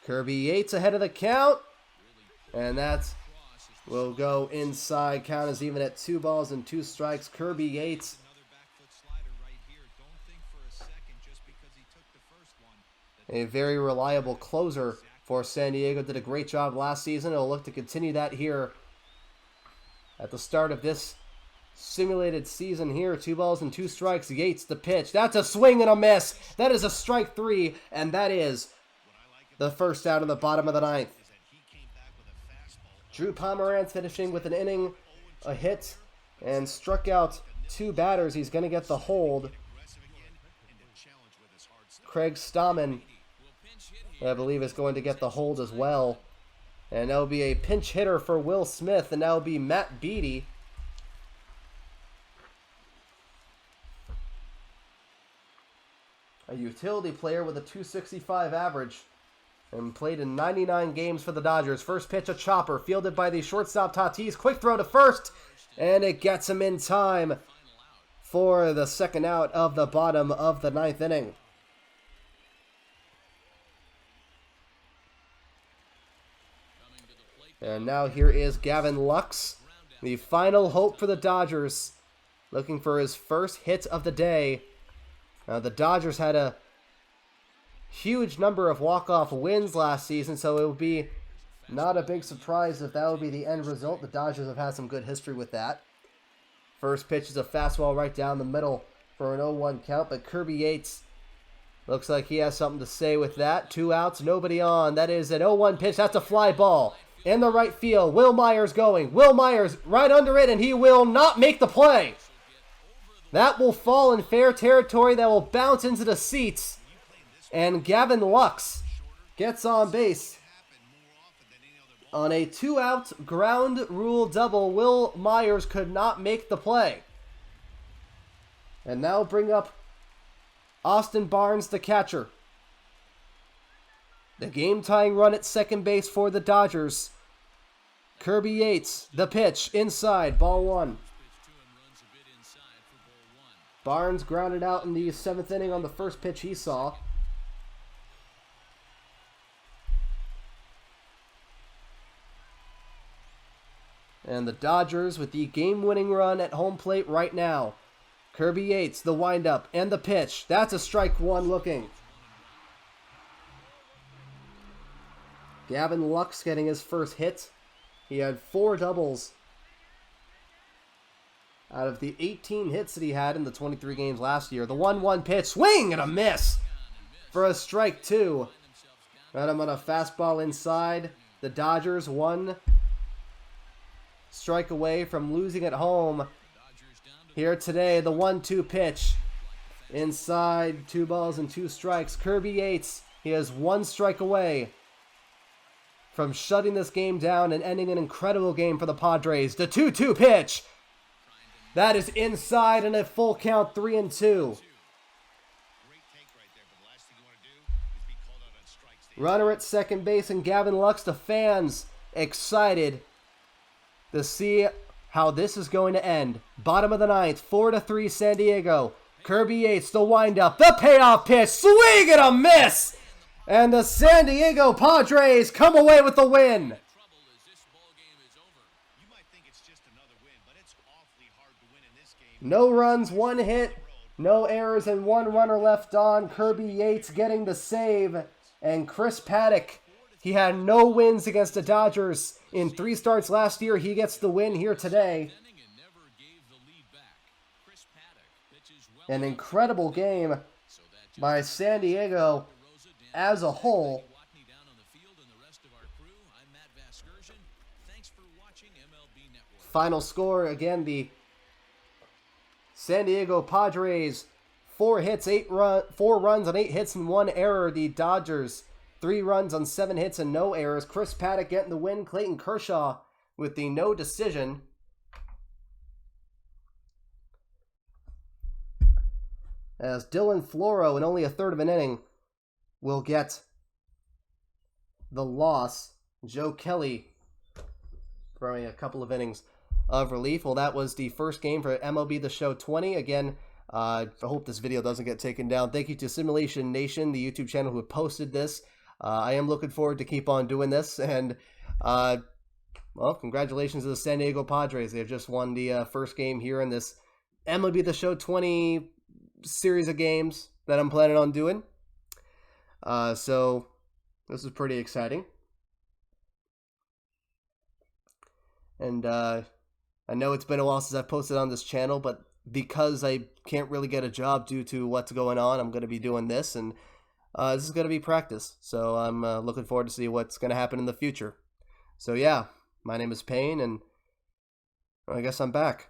Kirby Yates ahead of the count. And that will go inside. Count is even at 2 balls and 2 strikes. Kirby Yates, a very reliable closer for San Diego. Did a great job last season. He'll look to continue that here at the start of this simulated season here. 2 balls and 2 strikes. Yates, the pitch. That's a swing and a miss. That is a strike 3, and that is the first out in the bottom of the ninth. Drew Pomeranz finishing with an inning, a hit, and struck out 2 batters. He's going to get the hold. Craig Stammen, I believe, is going to get the hold as well. And that will be a pinch hitter for Will Smith, and that will be Matt Beattie. A utility player with a .265 average, and played in 99 games for the Dodgers. First pitch, a chopper, fielded by the shortstop Tatis. Quick throw to first, and it gets him in time for the second out of the bottom of the ninth inning. And now here is Gavin Lux, the final hope for the Dodgers, looking for his first hit of the day. Now, the Dodgers had a huge number of walk-off wins last season, so it would be not a big surprise if that would be the end result. The Dodgers have had some good history with that. First pitch is a fastball right down the middle for an 0-1 count, but Kirby Yates looks like he has something to say with that. 2 outs, nobody on. That is an 0-1 pitch. That's a fly ball in the right field. Will Myers going. Will Myers right under it, and he will not make the play. That will fall in fair territory. That will bounce into the seats. And Gavin Lux gets on base on a 2-out ground rule double. Will Myers could not make the play. And now bring up Austin Barnes, the catcher. The game-tying run at second base for the Dodgers. Kirby Yates, the pitch, inside, ball 1. Barnes grounded out in the 7th inning on the first pitch he saw. And the Dodgers with the game-winning run at home plate right now. Kirby Yates, the windup and the pitch. That's a strike one looking. Gavin Lux getting his first hit. He had 4 doubles out of the 18 hits that he had in the 23 games last year. The 1-1 pitch, swing and a miss for a strike 2. Got him on a fastball inside. The Dodgers 1 strike away from losing at home here today. The 1-2 pitch inside, 2 balls and 2 strikes. Kirby Yates, he has 1 strike away from shutting this game down and ending an incredible game for the Padres. The 2-2 pitch. That is inside and a full count, 3-2.
Great take right there, but the last thing you want to do is be called out on strikes.
Runner at second base and Gavin Lux. The fans excited to see how this is going to end. Bottom of the 9th, 4-3 San Diego. Kirby Yates, the windup, the payoff pitch, swing and a miss! And the San Diego Padres come away with the win.
Trouble as this ball game is over.
You might think it's just another win, but it's awfully hard to win in this game.
No runs, 1 hit, no errors, and 1 runner left on. Kirby Yates getting the save. And Chris Paddock, he had no wins against the Dodgers in 3 starts last year. He gets the win here today.
Inning and never gave the lead back. Chris Paddock pitches well.
An incredible game by San Diego as a whole.
Watney down on the field and the rest of our crew. I'm Matt Vasgersian. Thanks for watching MLB Network.
Final score, again, the San Diego Padres, 4 runs on 8 hits and 1 error. The Dodgers, 3 runs on 7 hits and no errors. Chris Paddock getting the win. Clayton Kershaw with the no decision. As Dylan Floro, in only a third of an inning, will get the loss. Joe Kelly throwing a couple of innings of relief. Well, that was the first game for MLB The Show 20. Again, I hope this video doesn't get taken down. Thank you to Simulation Nation, the YouTube channel, who posted this. I am looking forward to keep on doing this. And, well, congratulations to the San Diego Padres. They have just won the first game here in this MLB The Show 20 series of games that I'm planning on doing. So this is pretty exciting. And I know it's been a while since I've posted on this channel, but because I can't really get a job due to what's going on, I'm going to be doing this, and this is going to be practice. So I'm looking forward to see what's going to happen in the future. So yeah, my name is Payne, and I guess I'm back.